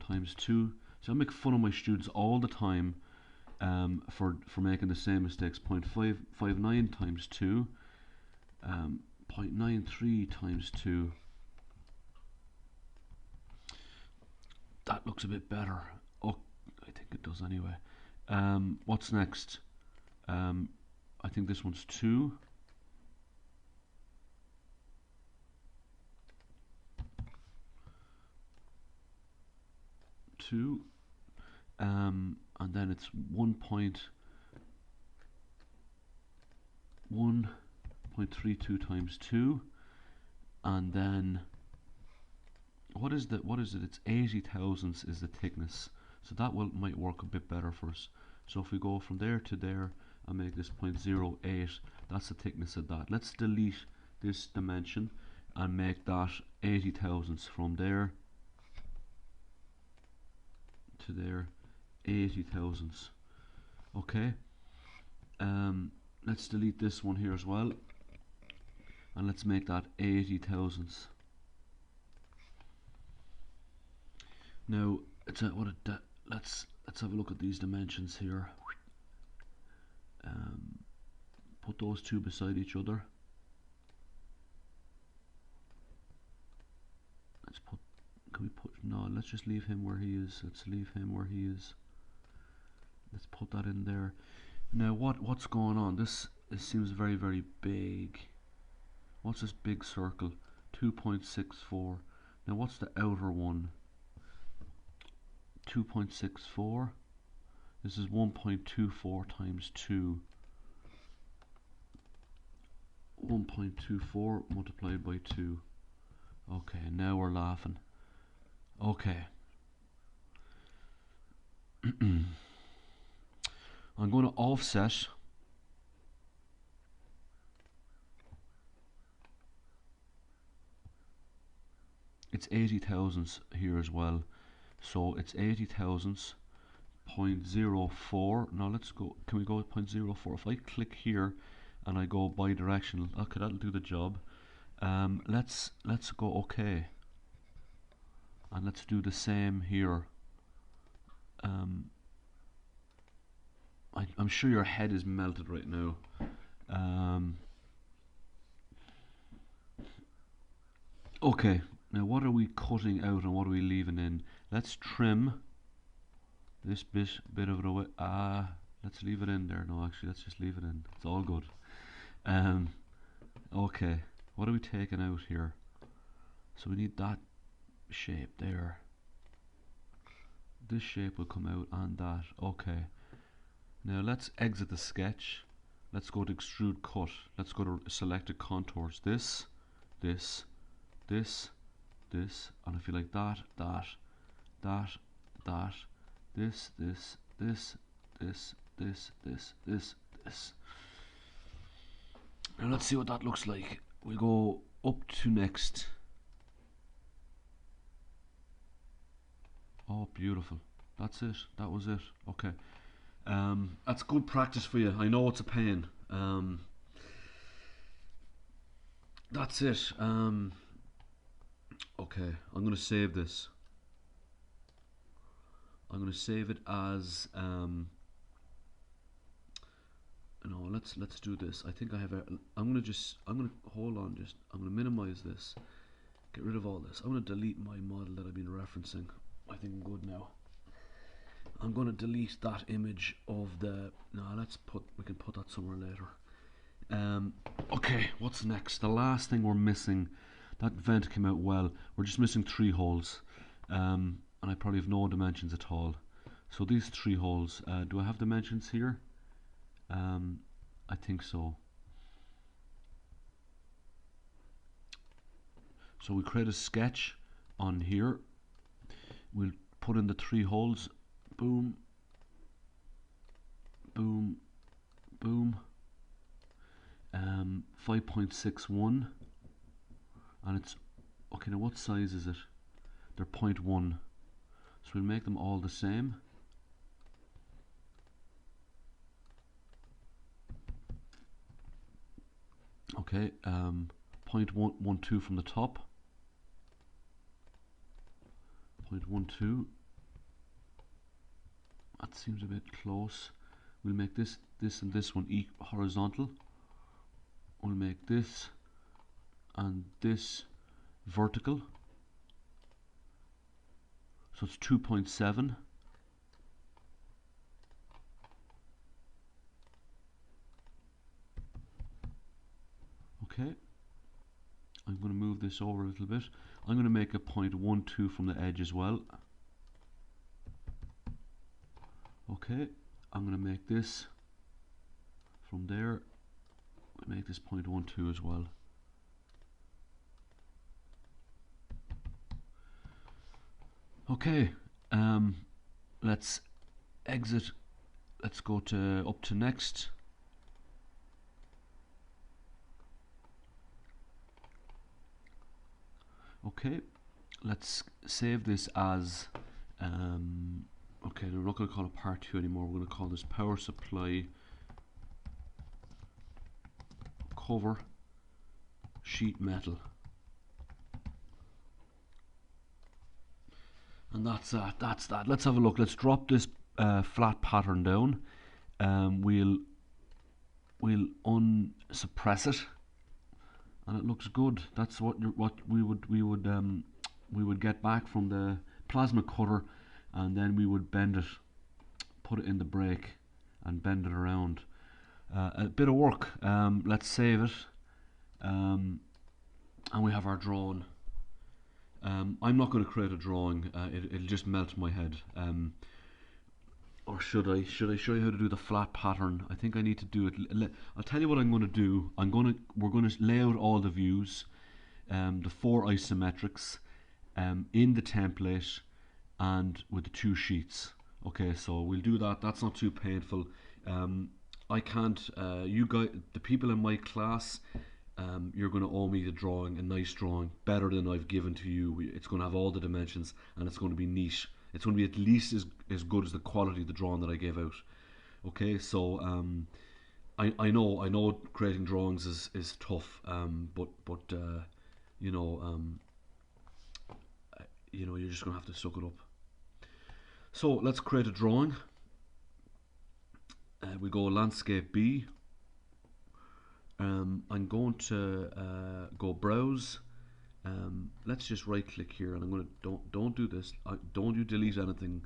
times 2. So I make fun of my students all the time for making the same mistakes. 0.559 times 2, 0.93 times 2. That looks a bit better. Oh, I think it does anyway. What's next? I think this one's 2. And then it's 1.32 times 2, and then what is it? It's 80 thousandths is the thickness. So that might work a bit better for us. So if we go from there to there and make this 0.08, that's the thickness of that. Let's delete this dimension and make that 80 thousandths. From there to there, 80 thousandths. Okay. Let's delete this one here as well, and let's make that 80 thousandths. Now let's have a look at these dimensions here. Put those two beside each other. No, let's just leave him where he is. Let's leave him where he is. Let's put that in there. Now what's going on? This seems very, very big. What's this big circle? 2.64. Now what's the outer one? 2.64. This is 1.24 times 2. 1.24 multiplied by 2. Okay, now we're laughing. Okay. I'm going to offset it's 80 thousandths here as well. So it's 80 thousandths, 0.04. Now let's go, can we go with 0.04? If I click here and I go bi-directional, okay, that'll do the job. Let's go okay. And let's do the same here. I'm sure your head is melted right now. Okay, now what are we cutting out and what are we leaving in? Let's trim this bit of it away. Let's leave it in there. No, actually, let's just leave it in. It's all good. Okay, what are we taking out here? So we need that shape there. This shape will come out and that. Okay. Now let's exit the sketch. Let's go to extrude cut. Let's go to selected contours. This, this, this, this, and if you like that, this, this, this, this. Now let's see what that looks like. We'll go up to next. Oh, beautiful. That's it. That was it. Okay. That's good practice for you. I know it's a pain. That's it. Okay, I'm going to save this. I'm going to save it as no, let's do this. I think I have I'm going to hold on, I'm going to minimize this. Get rid of all this. I'm going to delete my model that I've been referencing. I think I'm good now. I'm going to delete that image of the. No, we can put that somewhere later. Okay, what's next? The last thing we're missing. That vent came out well. We're just missing 3 holes, and I probably have no dimensions at all. So these 3 holes. Do I have dimensions here? I think so. So we create a sketch on here. We'll put in the 3 holes. Boom, boom, boom. 5.61, and it's okay. Now what size is it? They're 0.1, so we'll make them all the same. Okay, 0.12 from the top. 0.12. That seems a bit close. We'll make this and this one horizontal. We'll make this and this vertical. So it's 2.7. Okay. I'm going to move this over a little bit. I'm going to make a 0.12 from the edge as well. Okay, I'm going to make this from there. I'll make this 0.12 as well. let's exit. Let's go to up to next. Okay, let's save this as okay, we're not going to call it part 2 anymore. We're going to call this power supply cover sheet metal, and that's that. Let's have a look. Let's drop this flat pattern down. We'll unsuppress it, and it looks good. That's what we would get back from the plasma cutter, and then we would bend it, put it in the brake, and bend it around. A bit of work. Let's save it, and we have our drawing. I'm not going to create a drawing. It'll just melt my head. Or should I show you how to do the flat pattern? I think I need to do it. I'll tell you what I'm going to do. We're going to lay out all the views, the 4 isometrics, in the template and with the 2 sheets. Okay, so we'll do that. That's not too painful. I can't. You guys, the people in my class, you're going to owe me the drawing, a nice drawing, better than I've given to you. It's going to have all the dimensions, and it's going to be neat. It's going to be at least as good as the quality of the drawing that I gave out. Okay, so I know creating drawings is tough, but you know, you're just gonna have to suck it up. So let's create a drawing. We go landscape B. I'm going to go browse. Let's just right click here, and I'm going to don't do this. Don't you delete anything.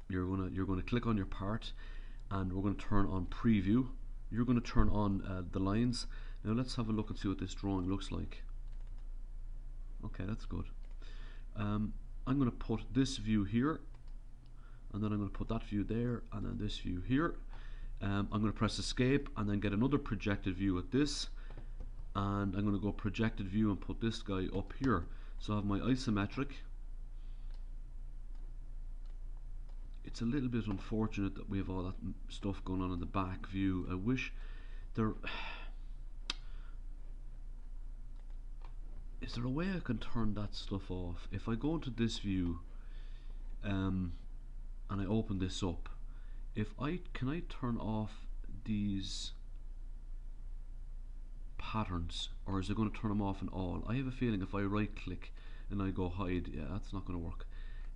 You're gonna click on your part, and we're going to turn on preview. You're going to turn on the lines. Now let's have a look and see what this drawing looks like. Okay, that's good. I'm going to put this view here, and then I'm going to put that view there, and then this view here. I'm going to press escape and then get another projected view at this, and I'm going to go projected view and put this guy up here. So I have my isometric. It's a little bit unfortunate that we have all that stuff going on in the back view. I wish there is there a way I can turn that stuff off. If I go into this view and I open this up, can I turn off these patterns, or is it going to turn them off in all? I have a feeling if I right click and I go hide, yeah, that's not going to work.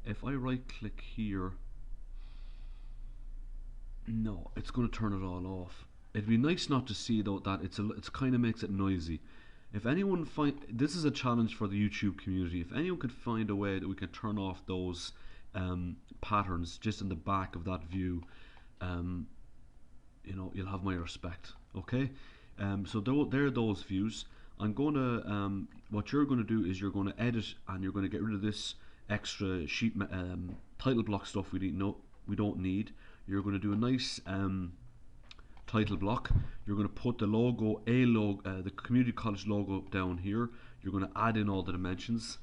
If I right click here, no, it's going to turn it all off. It'd be nice not to see though that it's kind of makes it noisy. If anyone this is a challenge for the YouTube community. If anyone could find a way that we can turn off those patterns just in the back of that view, you'll have my respect. Okay, so there are those views. I'm going to what you're going to do is you're going to edit, and you're going to get rid of this extra sheet title block stuff we don't need. You're going to do a nice title block. You're going to put the logo, the community college logo down here. You're going to add in all the dimensions.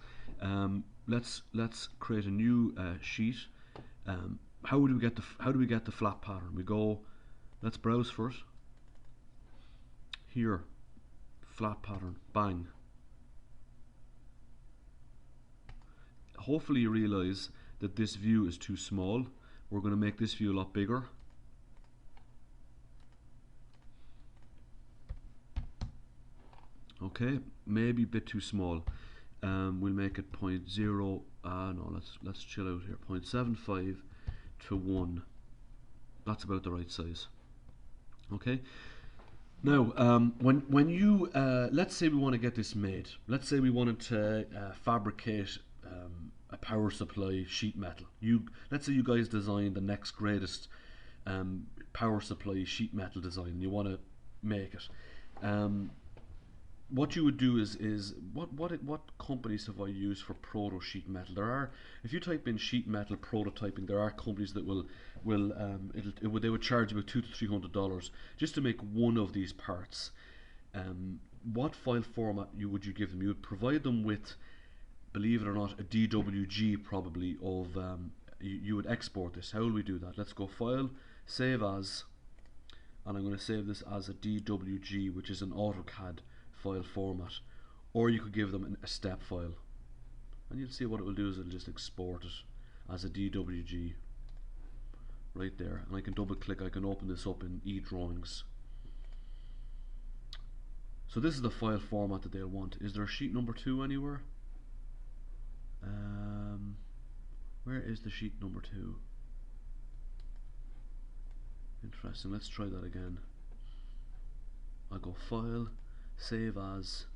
Let's create a new sheet. How do we get the flat pattern? We go, let's browse first. Here, flat pattern, bang. Hopefully you realize that this view is too small. We're going to make this view a lot bigger. Okay, maybe a bit too small. We'll make it 0.0. No, let's chill out here. 0.75 to 1. That's about the right size. Okay. Now, when you let's say we want to get this made. Let's say we wanted to fabricate a power supply sheet metal. Let's say you guys design the next greatest power supply sheet metal design, and you want to make it. What you would do is what companies have I used for proto sheet metal? There are, if you type in sheet metal prototyping, there are companies that they would charge about $200 to $300 just to make one of these parts. What file format would you give them? You would provide them with, believe it or not, a DWG probably of you would export this. How will we do that? Let's go File, Save As, and I'm going to save this as a DWG, which is an AutoCAD file format, or you could give them a step file, and you'll see what it will do is it'll just export it as a DWG right there, and I can double click, I can open this up in eDrawings. So this is the file format that they'll want. Is there a sheet number 2 anywhere? Where is the sheet number 2? Interesting, let's try that again. I'll go File, Save As,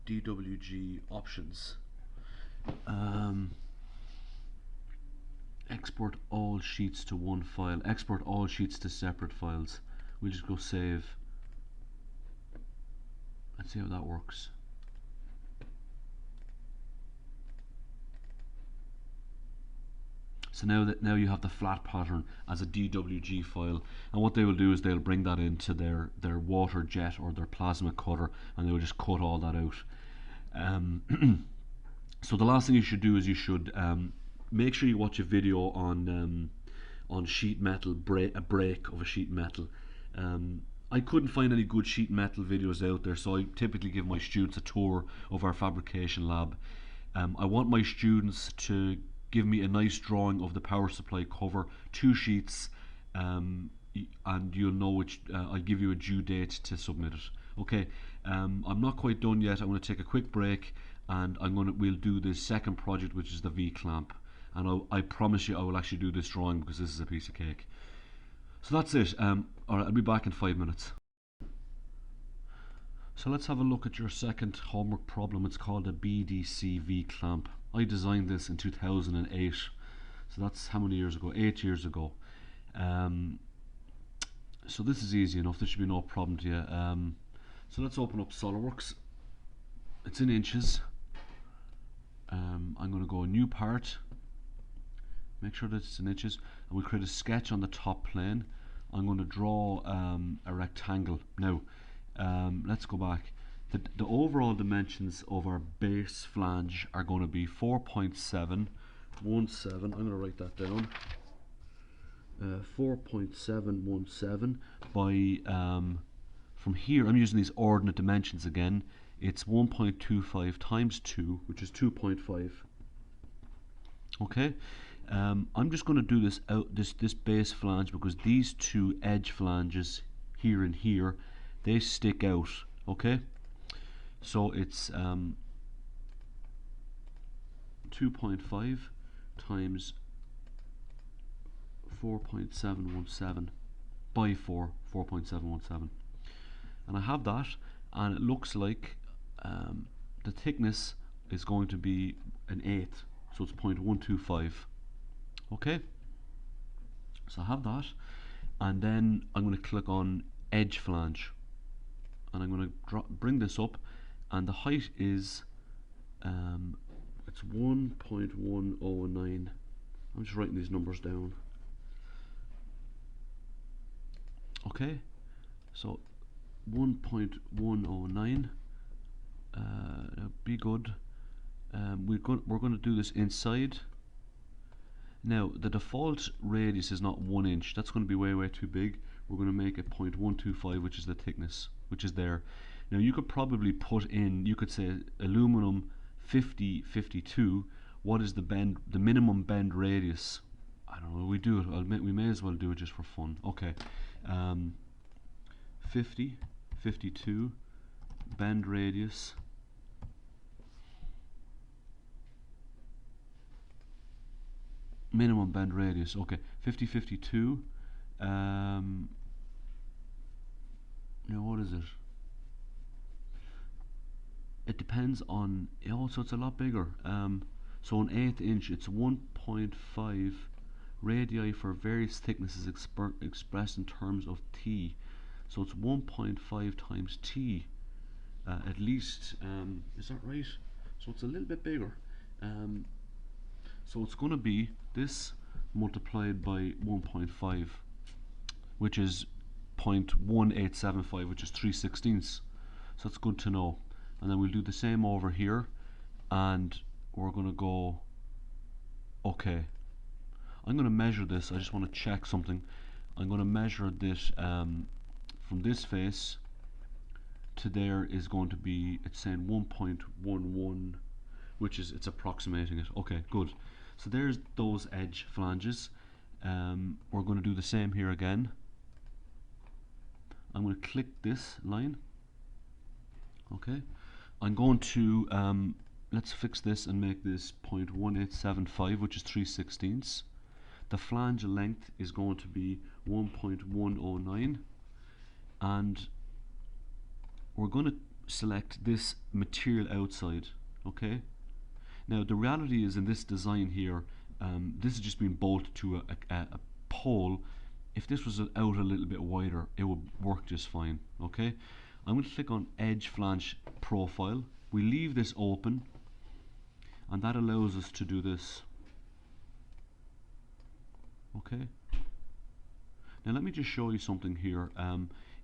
DWG Options. Export all sheets to one file. Export all sheets to separate files. We'll just go Save. Let's see how that works. So now you have the flat pattern as a DWG file, and what they will do is they'll bring that into their water jet or their plasma cutter, and they will just cut all that out. So the last thing you should do is you should make sure you watch a video on SheetMetal, a break of a SheetMetal. I couldn't find any good SheetMetal videos out there, so I typically give my students a tour of our fabrication lab. I want my students to give me a nice drawing of the power supply cover, 2 sheets, and you'll know which. I'll give you a due date to submit it. Okay, I'm not quite done yet. I'm going to take a quick break, and we'll do the second project, which is the V clamp. And I promise you I will actually do this drawing because this is a piece of cake. So that's it. Alright, I'll be back in 5 minutes. So let's have a look at your second homework problem. It's called a BDC V clamp. I designed this in 2008. So that's how many years ago? 8 years ago. So this is easy enough. This should be no problem to you. So let's open up Solidworks. It's in inches. I'm going to go New Part. Make sure that it's in inches, and we'll create a sketch on the top plane. I'm going to draw a rectangle. Now, let's go back. The overall dimensions of our base flange are going to be 4.717. I'm going to write that down. 4.717 by, from here, I'm using these ordinate dimensions again. It's 1.25 times 2, which is 2.5. Okay. I'm just going to do this out this base flange because these 2 edge flanges here and here, they stick out. Okay, so it's 2.5 times 4.717 by 4.717, and I have that, and it looks like the thickness is going to be an 1/8, so it's 0.125. Okay, so I have that, and then I'm going to click on edge flange, and I'm going to bring this up, and the height is it's 1.109. I'm just writing these numbers down. Okay, so 1.109. Be good. We're going to do this inside. Now the default radius is not 1 inch. That's going to be way too big. We're going to make it 0.125, which is the thickness, which is there. Now you could probably put in, you could say aluminum 5052. What is the minimum bend radius? I don't know. We do it. We may as well do it just for fun. Okay, 52 bend radius. Minimum bend radius. Okay, 52. Now what is it? It depends on. So it's a lot bigger. So an 1/8 inch, it's 1.5 radii for various thicknesses expressed in terms of t. So it's 1.5 times t. At least. Is that right? So it's a little bit bigger. So it's going to be this multiplied by 1.5, which is 0.1875, which is 3/16. So that's good to know. And then we'll do the same over here, and we're going to go Okay, I'm going to measure this. I just want to check something. I'm going to measure this from this face to there is going to be, it's saying 1.11, which is, it's approximating it. Okay, good. So there's those edge flanges. We're going to do the same here again. I'm going to click this line. Okay, I'm going to let's fix this and make this 0.1875, which is 3/16. The flange length is going to be 1.109, and we're going to select this material outside. Okay, now the reality is in this design here, this is just being bolted to a pole. If this was out a little bit wider, it would work just fine. Okay, I'm going to click on Edge Flange Profile. We leave this open, and that allows us to do this. Okay. Now let me just show you something here.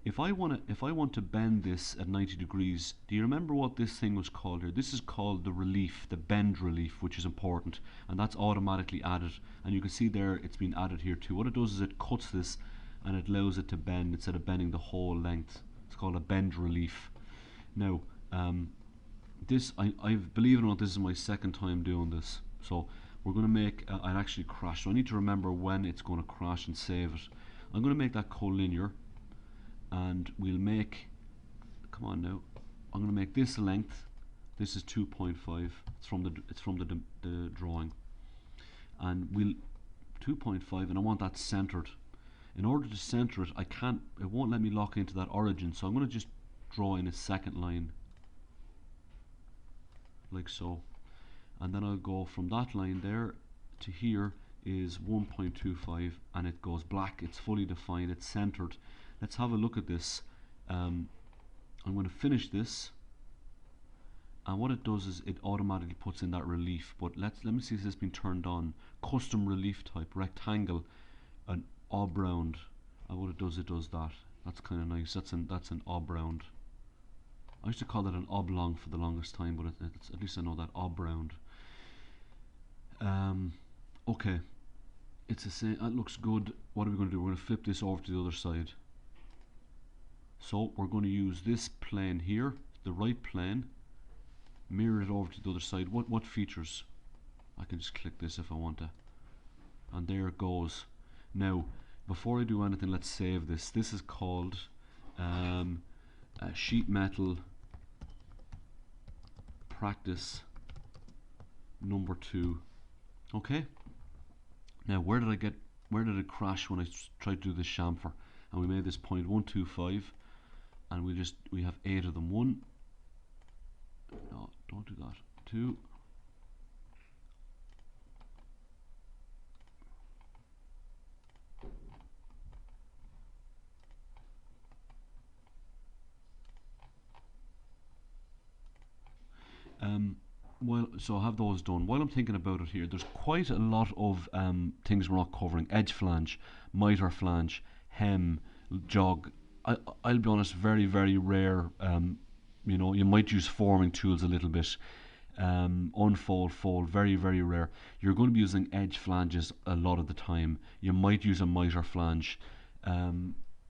If I want to bend this at 90 degrees, do you remember what this thing was called here? This is called the relief, the bend relief, which is important, and that's automatically added. And you can see there it's been added here too. What it does is it cuts this and it allows it to bend instead of bending the whole length. It's called a bend relief. Now, this I believe it or not, this is my second time doing this. So we're going to make it actually crash. So I need to remember when it's going to crash and save it. I'm going to make that collinear, and we'll make, come on now, I'm going to make this length. This is 2.5. It's from the drawing, and we'll 2.5, and I want that centered. In order to center it, it won't let me lock into that origin. So I'm going to just draw in a second line, like so, and then I'll go from that line there to here is 1.25, and it goes black. It's fully defined, it's centered. Let's have a look at this. I'm going to finish this, and what it does is it automatically puts in that relief. But let me see if this has been turned on. Custom relief type, rectangle, an ob-round, and what it does that. That's kind of nice. That's an ob-round. I used to call that an oblong for the longest time, but it's at least I know that ob-round. Okay, it's the same. That looks good. What are we going to do? We're going to flip this over to the other side. So we're going to use this plane here, the right plane, mirror it over to the other side. What features? I can just click this if I want to, and there it goes. Now, before I do anything, let's save this. This is called Sheetmetal Practice number 2. Okay. Now, where did it crash when I tried to do this chamfer? And we made this 0.125, and we have 8 of them. 1, no, don't do that. 2, well, so I have those done. While I'm thinking about it here, there's quite a lot of things we're not covering. Edge flange, miter flange, hem, jog. I'll be honest, very, very rare. You know, you might use forming tools a little bit. Unfold, fold, very, very rare. You're going to be using edge flanges a lot of the time. You might use a miter flange.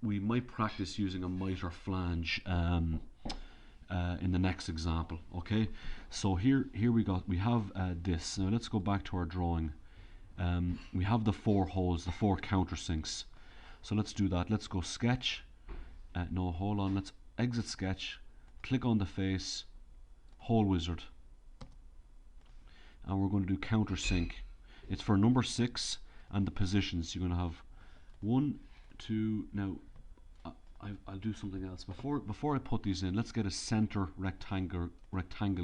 We might practice using a miter flange in the next example. Okay, so here we have this. Now let's go back to our drawing. We have the 4 holes, the 4 countersinks. So let's do that. Let's go sketch. No, hold on. Let's exit sketch. Click on the face, hole wizard, and we're going to do countersink. It's for number 6 and the positions. You're going to have 1, 2. Now I'll do something else before I put these in. Let's get a center rectangle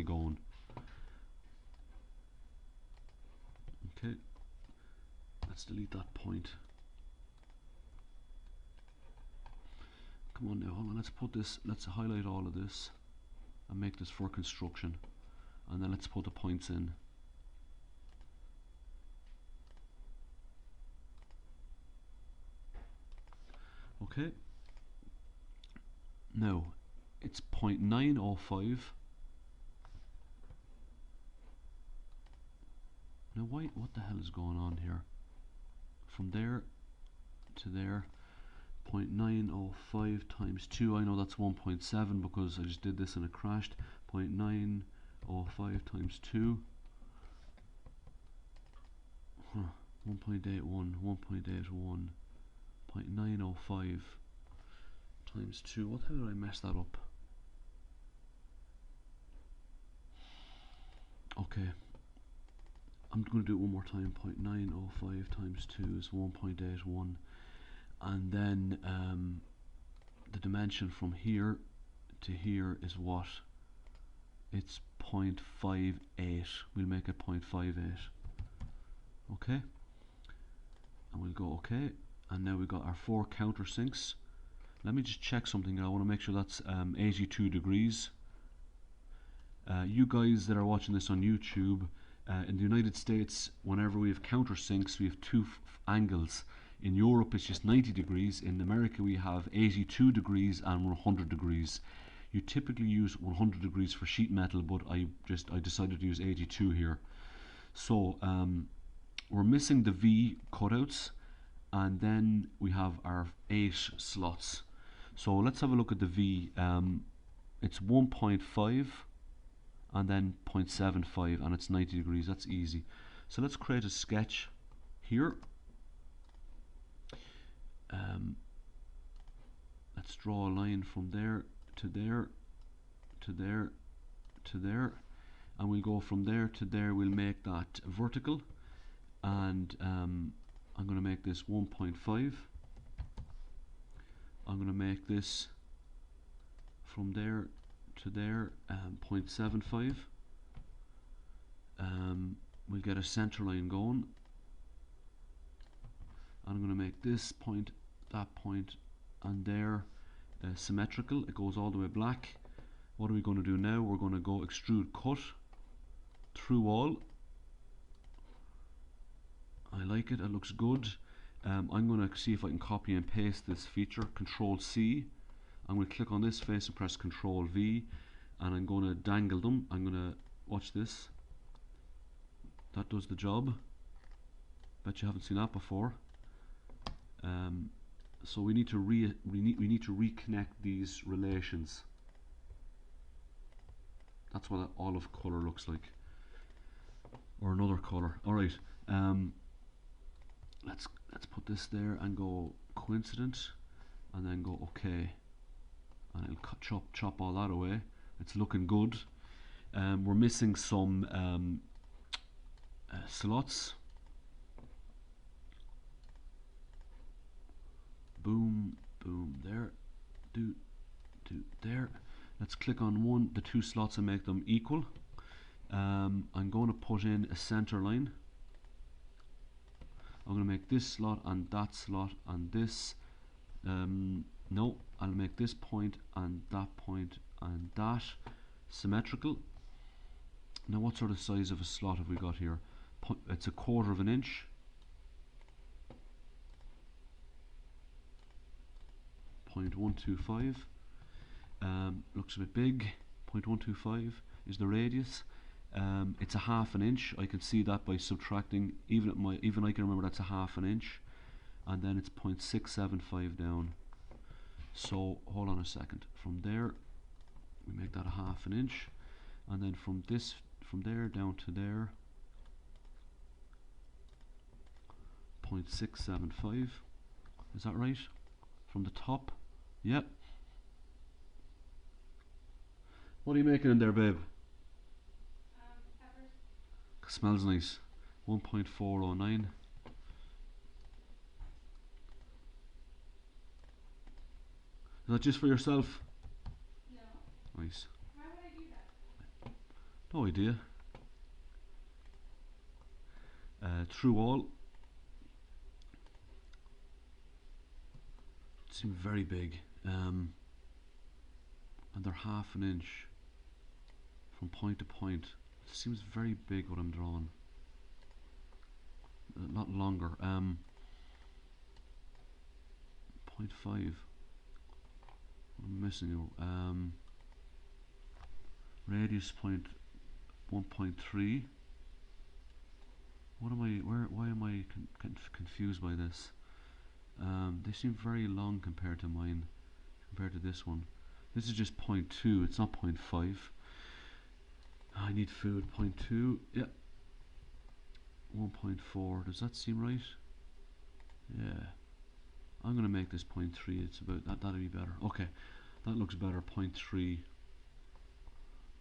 going. Okay, let's delete that point. Come on now, hold on. Let's highlight all of this and make this for construction, and then let's put the points in. Okay. Now, it's 0.905. Now what the hell is going on here? From there to there, 0.905 times 2, I know that's 1.7 because I just did this and it crashed. 0.905 times 2, 1.81, 1.81, 0.905 times 2. What the hell did I mess that up? Okay, I'm going to do it one more time. 0.905 times 2 is 1.81, and then the dimension from here to here is what? It's 0.58. We'll make it 0.58. Okay, and we'll go okay, and now we've got our 4 countersinks. Let me just check something. I want to make sure that's 82 degrees. You guys that are watching this on YouTube, in the United States, whenever we have countersinks, we have 2 angles. In Europe, it's just 90 degrees. In America, we have 82 degrees and 100 degrees. You typically use 100 degrees for sheet metal, but I decided to use 82 here. So we're missing the V cutouts, and then we have our 8 slots. So let's have a look at the V. It's 1.5 and then 0.75, and it's 90 degrees. That's easy. So let's create a sketch here. Let's draw a line from there to there to there to there, and we'll go from there to there. We'll make that vertical, and I'm going to make this 1.5. I'm going to make this from there to there 0.75. We'll get a center line going. I'm going to make this point, that point, and there symmetrical. It goes all the way black. What are we going to do now? We're going to go extrude cut through all. I like it. It looks good. I'm going to see if I can copy and paste this feature. Control C. I'm going to click on this face and press Control V, and I'm going to dangle them. I'm going to watch this. That does the job. Bet you haven't seen that before. So we need to reconnect these relations. That's what that olive color looks like, or another color. All right. Let's put this there and go coincident, and then go OK, and it'll chop all that away. It's looking good. We're missing some slots. Boom, boom, there, do there. Let's click on the 2 slots and make them equal. I'm going to put in a center line. I'm going to make this slot and that slot and this. No, I'll make this point and that symmetrical. Now what sort of size of a slot have we got here? It's 1/4 of an inch. 0.125. Looks a bit big. 0.125 is the radius. It's 1/2 an inch. I can see that by subtracting. Even I can remember that's 1/2 an inch. And then it's 0.675 down. So hold on a second. From there, we make that 1/2 an inch, and then from there down to there, 0.675. Is that right? From the top. Yep. What are you making in there, babe? Peppers. Smells nice. 1.409. Is that just for yourself? No. Nice. Why would I do that? No idea. Through all. Seem very big. And they're 1/2 an inch from point to point. It seems very big what I'm drawing. Not longer. 0.5. I'm missing radius point 1.3. What am I? Why am I confused by this? They seem very long compared to mine, compared to this one. This is just 0.2. It's not 0.5. I need food. 0.2. Yeah. 1.4. Does that seem right? Yeah. I'm gonna make this 0.3. It's about that. That'll be better. Okay, that looks better. 0.3.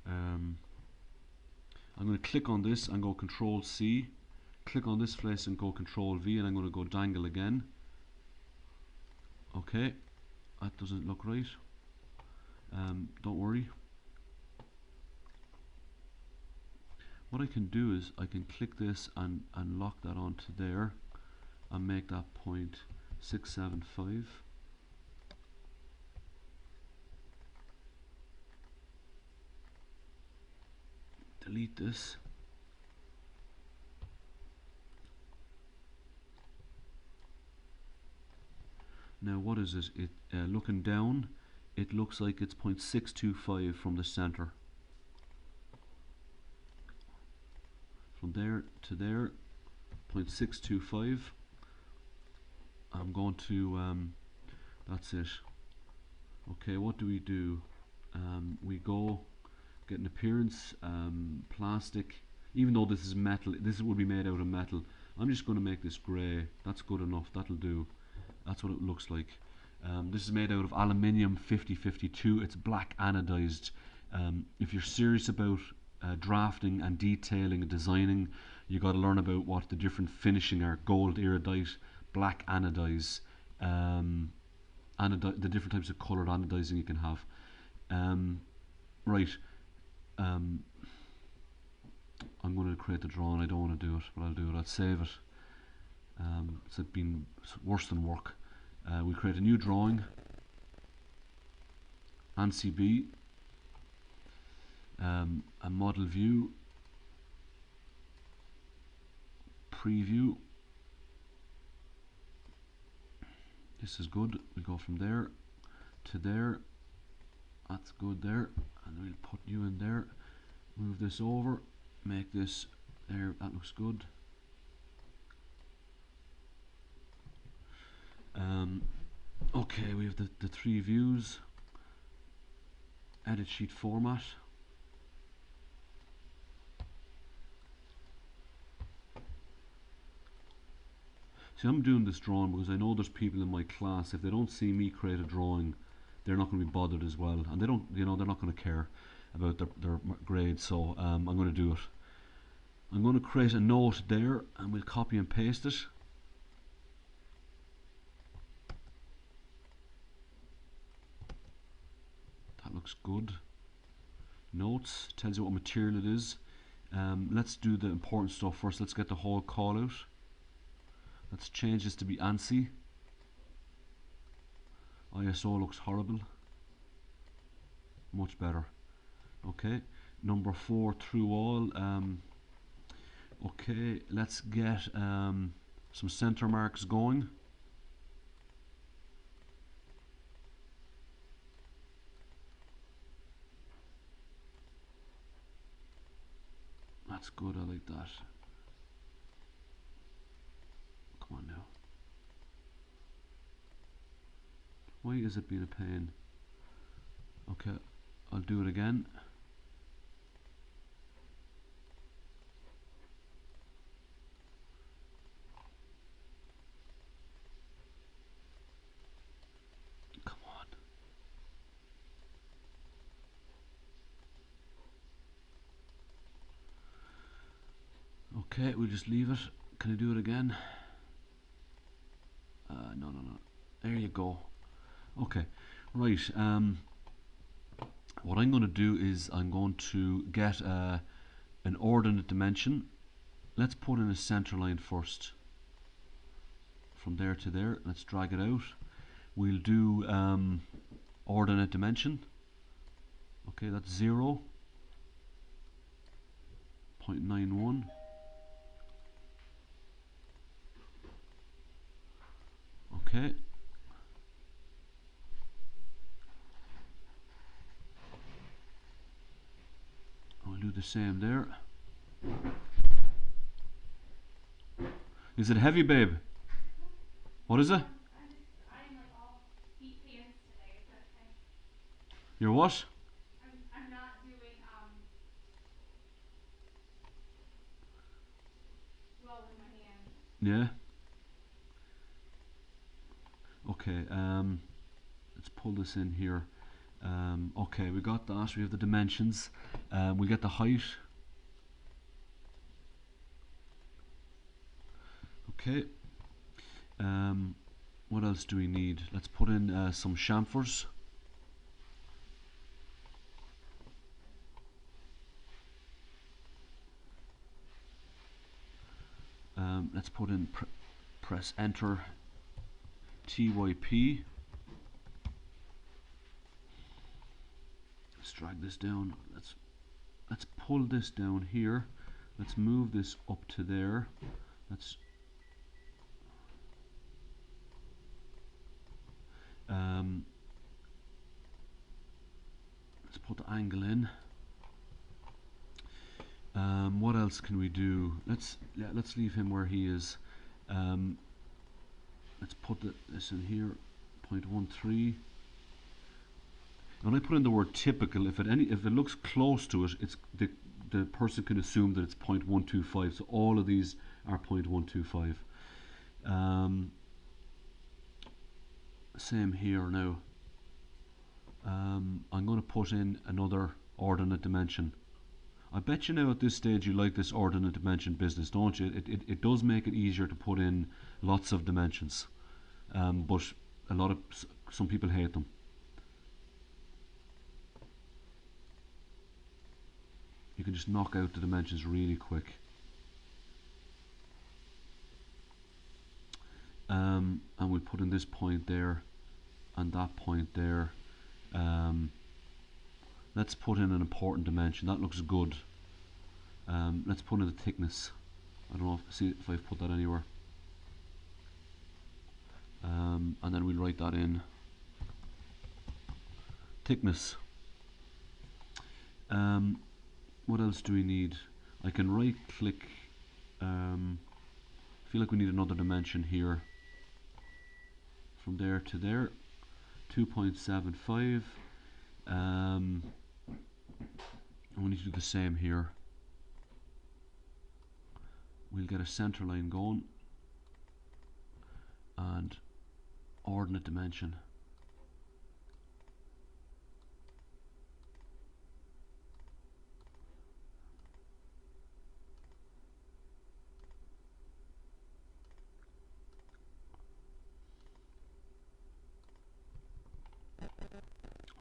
I'm gonna click on this and go Control C. Click on this place and go Control V, and I'm gonna go dangle again. Okay, that doesn't look right. Don't worry. What I can do is I can click this and lock that onto there and make that 0.675. Delete this. Now what is it? Looking down, it looks like it's 0.625 from the center. From there to there, 0.625. I'm going to, that's it. Okay, what do? We go get an appearance, plastic. Even though this is metal, this would be made out of metal. I'm just going to make this grey. That's good enough. That'll do. That's what it looks like. This is made out of aluminium 5052. It's black anodized. If you're serious about drafting and detailing and designing, you got to learn about what the different finishing are: gold iridite, black anodize, the different types of colored anodizing you can have. Right. I'm going to create the drawing. I don't want to do it, but I'll do it. I'll save it. It's been worse than work. We create a new drawing. ANSI B. A model view. Preview. This is good. We go from there to there. That's good there. And we'll put you in there. Move this over. Make this there. That looks good. Okay, we have the three views. Edit sheet format. See, I'm doing this drawing because I know there's people in my class, if they don't see me create a drawing, they're not going to be bothered as well, and they don't, they're not going to care about their grades. So I'm going to do it. I'm going to create a note there, and we'll copy and paste it. That looks good. Notes tells you what material it is. Let's do the important stuff first. Let's get the whole call out. Let's change this to be ANSI. ISO looks horrible. Much better. Okay, number 4 through all. Okay, let's get some center marks going. That's good, I like that. Come on now. Why is it being a pain? Okay, I'll do it again. Come on. Okay, we'll just leave it. Can I do it again? No. There you go. Okay, right. What I'm going to do is I'm going to get an ordinate dimension. Let's put in a center line first. From there to there, let's drag it out. We'll do ordinate dimension. Okay, that's 0.91. Okay. We'll do the same there. Is it heavy, babe? What is it? I'm like all feet pants today, so You're what? I'm not doing well with my hand. Yeah. Okay. Let's pull this in here. Okay, we got that. We have the dimensions. We get the height. Okay. What else do we need? Let's put in some chamfers. Let's put in press enter TYP. Let's drag this down. Let's pull this down here. Let's move this up to there. Let's let's put the angle in. What else can we do? Let's leave him where he is. Let's put this in here, 0.13. When I put in the word typical, if it looks close to it, it's the person can assume that it's 0.125. So all of these are 0.125. Same here now. I'm going to put in another ordinate dimension. I bet you now at this stage you like this ordinate dimension business, don't you? It does make it easier to put in lots of dimensions, but some people hate them. You can just knock out the dimensions really quick. And we'll put in this point there and that point there. Let's put in an important dimension. That looks good. Let's put in the thickness. I don't know see if I've put that anywhere. And then we'll write that in. Thickness. What else do we need? I can right click. Feel like we need another dimension here. From there to there. 2.75. And we need to do the same here. We'll get a center line going and ordinate dimension.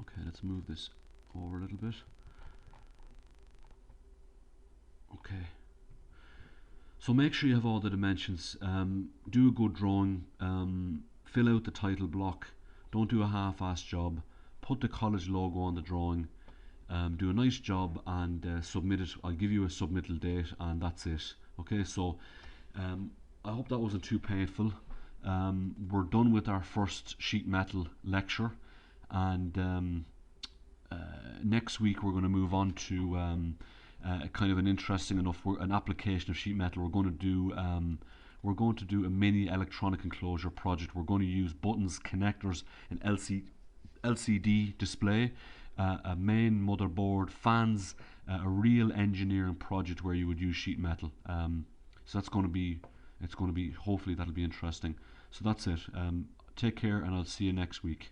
Okay, let's move this over a little bit. Okay. So make sure you have all the dimensions. Do a good drawing. Fill out the title block. Don't do a half-assed job. Put the college logo on the drawing. Do a nice job and submit it. I'll give you a submittal date and that's it. Okay, so I hope that wasn't too painful. We're done with our first sheet metal lecture, and next week we're going to move on to kind of an interesting enough an application of sheet metal. We're going to do a mini electronic enclosure project. We're going to use buttons, connectors, an LCD display, a main motherboard, fans, a real engineering project where you would use sheet metal. So that's going to be, hopefully that'll be interesting. So that's it. Take care and I'll see you next week.